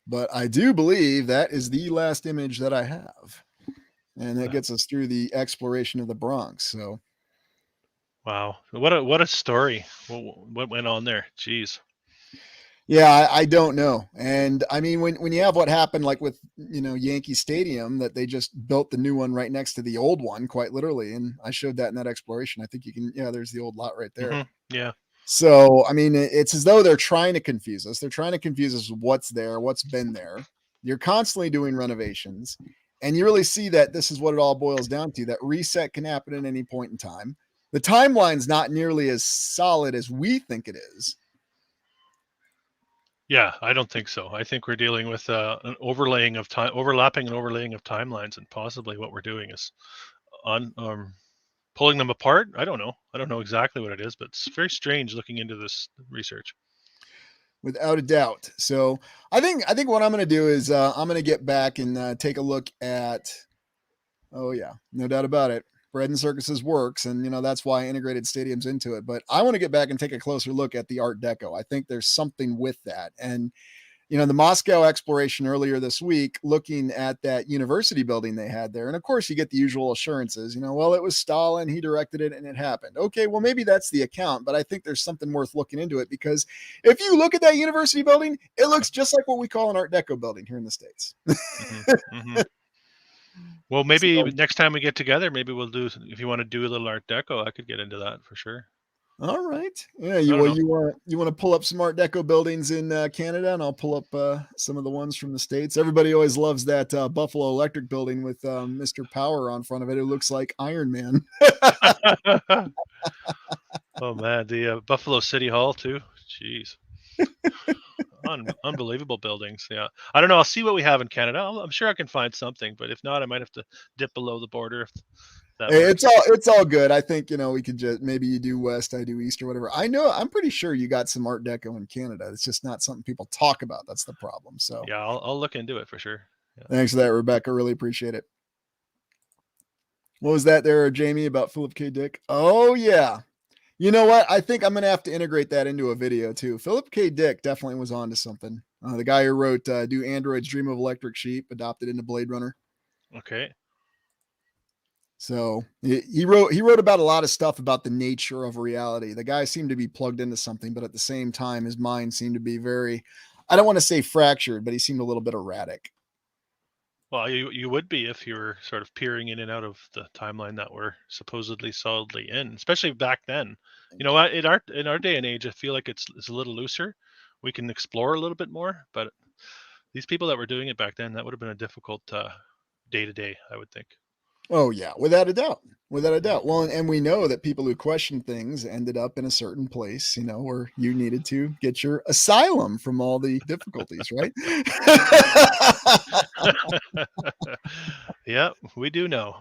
But I do believe that is the last image that I have. And that gets us through the exploration of the Bronx. So, wow, what a story! What went on there? Jeez. Yeah, I don't know. And I mean, when you have what happened, like with Yankee Stadium, that they just built the new one right next to the old one, quite literally. And I showed that in that exploration. I think you can. Yeah, there's the old lot right there. Mm-hmm. Yeah. So I mean, it's as though they're trying to confuse us. They're trying to confuse us with what's there, what's been there. You're constantly doing renovations. And you really see that this is what it all boils down to, that reset can happen at any point in time. The timeline's not nearly as solid as we think it is. Yeah, I don't think so. I think we're dealing with an overlapping and overlaying of timelines, and possibly what we're doing is on pulling them apart. I don't know exactly what it is, but it's very strange looking into this research. Without a doubt. So I think what I'm going to do is I'm going to get back and take a look at. Oh yeah, no doubt about it. Bread and Circuses works, and that's why I integrated stadiums into it. But I want to get back and take a closer look at the Art Deco. I think there's something with that, and the Moscow exploration earlier this week, looking at that university building they had there. And of course, you get the usual assurances, well, it was Stalin, he directed it, and it happened. Okay, well, maybe that's the account, but I think there's something worth looking into it, because if you look at that university building, it looks just like what we call an Art Deco building here in the States. Mm-hmm. Mm-hmm. Well, maybe next time we get together, maybe we'll do, if you want to do a little Art Deco, I could get into that for sure. All right. Yeah, you want to pull up some Art Deco buildings in Canada, and I'll pull up some of the ones from the States. Everybody always loves that Buffalo Electric building with Mr. Power on front of it. It looks like Iron Man. Oh man, the Buffalo City Hall too. Jeez. Unbelievable buildings. Yeah, I don't know. I'll see what we have in Canada. I'm sure I can find something, but if not, I might have to dip below the border. If that works. It's all good. I think we could just, maybe you do West, I do East, or whatever. I'm pretty sure you got some Art Deco in Canada. It's just not something people talk about. That's the problem. So yeah, I'll look into it for sure. Yeah. Thanks for that, Rebecca. Really appreciate it. What was that there, Jamie, about Philip K. Dick? Oh yeah. You know what? I think I'm going to have to integrate that into a video too. Philip K. Dick definitely was onto something. The guy who wrote Do Androids Dream of Electric Sheep, adopted into Blade Runner. Okay. So he wrote about a lot of stuff about the nature of reality. The guy seemed to be plugged into something, but at the same time, his mind seemed to be very, I don't want to say fractured, but he seemed a little bit erratic. Well, you would be if you were sort of peering in and out of the timeline that we're supposedly solidly in, especially back then. In our day and age, I feel like it's a little looser. We can explore a little bit more, but these people that were doing it back then, that would have been a difficult day to day, I would think. Oh yeah, without a doubt. Well, and we know that people who question things ended up in a certain place, where you needed to get your asylum from all the difficulties, right? Yeah, we do know.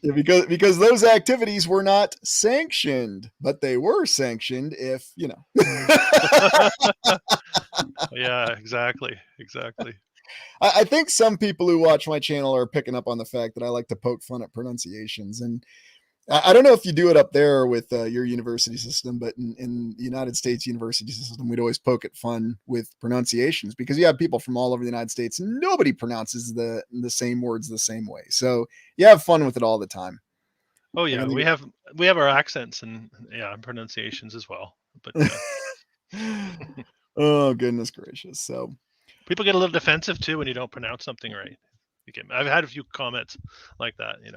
Yeah, because those activities were not sanctioned, but they were sanctioned if, Yeah, exactly. I think some people who watch my channel are picking up on the fact that I like to poke fun at pronunciations. And I don't know if you do it up there with your university system, but in the United States university system, we'd always poke at fun with pronunciations, because you have people from all over the United States. Nobody pronounces the same words the same way. So you have fun with it all the time. Oh yeah, Like, we have our accents and pronunciations as well. But oh goodness gracious! So people get a little defensive too when you don't pronounce something right. I've had a few comments like that. You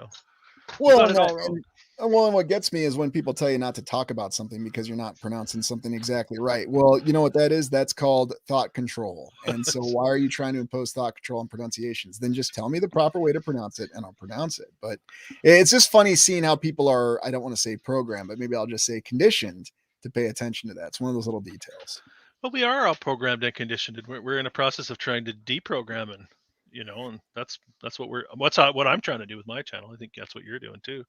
well, got it all wrong. and what gets me is when people tell you not to talk about something because you're not pronouncing something exactly right. Well, you know what that is? That's called thought control. And so why are you trying to impose thought control on pronunciations? Then just tell me the proper way to pronounce it and I'll pronounce it. But it's just funny seeing how people are, I don't want to say programmed, but maybe I'll just say conditioned to pay attention to that. It's one of those little details. Well, we are all programmed and conditioned, and we're in a process of trying to deprogram, and and that's what I'm trying to do with my channel. I think that's what you're doing too.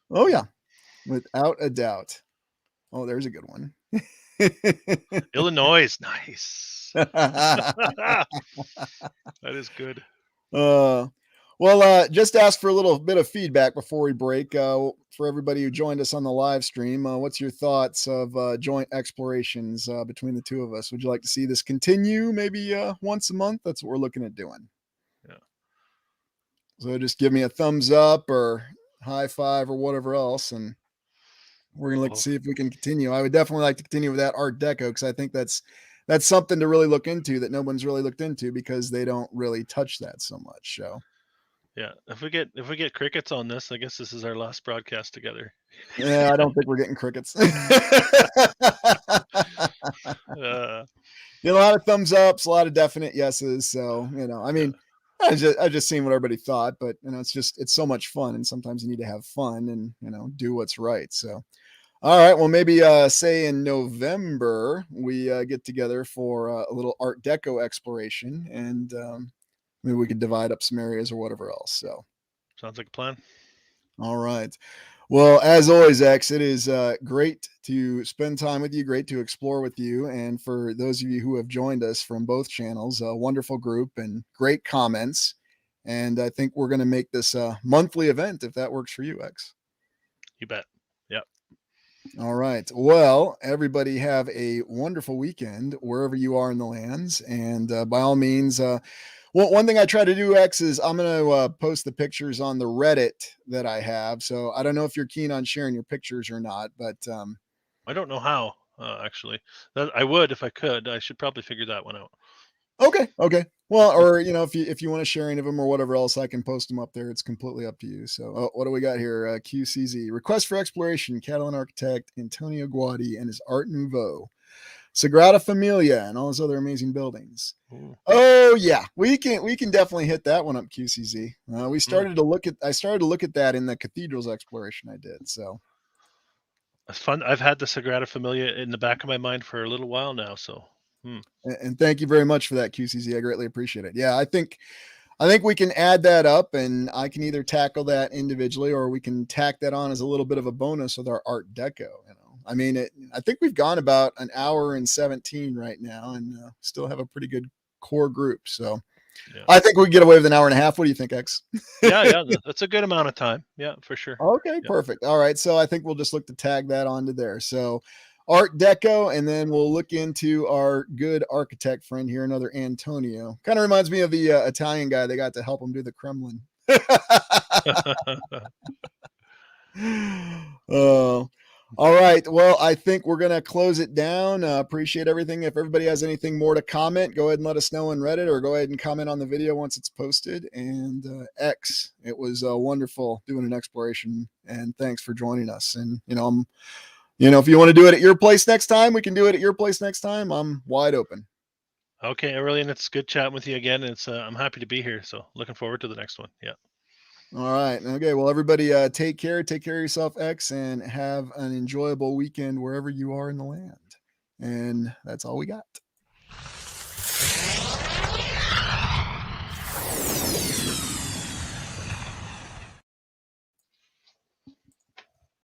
Oh yeah, without a doubt. Oh, there's a good one. Illinois, nice. That is good. Just ask for a little bit of feedback before we break. For everybody who joined us on the live stream, what's your thoughts of joint explorations between the two of us? Would you like to see this continue maybe once a month? That's what we're looking at doing. Yeah. So just give me a thumbs up or high five or whatever else, and we're gonna look to see if we can continue. I would definitely like to continue with that Art Deco because I think that's something to really look into that no one's really looked into because they don't really touch that so much. So yeah, if we get crickets on this, I guess this is our last broadcast together. yeah, I don't think we're getting crickets. A lot of thumbs ups, a lot of definite yeses. So I mean, I just seen what everybody thought, but it's so much fun, and sometimes you need to have fun and do what's right. So. All right. Well, maybe say in November we get together for a little Art Deco exploration, and maybe we could divide up some areas or whatever else. So, sounds like a plan. All right. Well, as always, X, it is great to spend time with you, great to explore with you, and for those of you who have joined us from both channels, a wonderful group and great comments. And I think we're going to make this a monthly event if that works for you, X. You bet. Yep. All right. Well, everybody have a wonderful weekend wherever you are in the lands. And by all means, one thing I try to do, X, is I'm going to post the pictures on the Reddit that I have. So I don't know if you're keen on sharing your pictures or not, but I don't know how, actually. I would if I could. I should probably figure that one out. Okay. Well, or if you want to share any of them or whatever else, I can post them up there. It's completely up to you. So, what do we got here? QCZ request for exploration. Catalan architect Antonio Guadi and his Art Nouveau, Sagrada Familia, and all those other amazing buildings. Ooh. Oh yeah, we can definitely hit that one up. QCZ. I started to look at that in the cathedrals exploration I did. So. It's fun. I've had the Sagrada Familia in the back of my mind for a little while now. So. And thank you very much for that, QCZ. I greatly appreciate it. Yeah, I think we can add that up, and I can either tackle that individually or we can tack that on as a little bit of a bonus with our Art Deco. I mean, I think we've gone about an hour and 17 right now, and still have a pretty good core group. So yeah. I think we can get away with an hour and a half. What do you think, X? Yeah, that's a good amount of time. Yeah, for sure. Okay, yeah. Perfect. All right, so I think we'll just look to tag that onto there. So. Art Deco, and then we'll look into our good architect friend here, another Antonio. Kind of reminds me of the Italian guy they got to help him do the Kremlin. All right. Well, I think we're going to close it down. Appreciate everything. If everybody has anything more to comment, go ahead and let us know on Reddit or go ahead and comment on the video once it's posted. And X, it was wonderful doing an exploration, and thanks for joining us. And, if you want to do it at your place next time, we can do it at your place next time. I'm wide open. Okay, Aurelian, it's good chatting with you again. I'm happy to be here. So looking forward to the next one. Yeah. All right. Okay. Well, everybody take care of yourself, X, and have an enjoyable weekend wherever you are in the land. And that's all we got.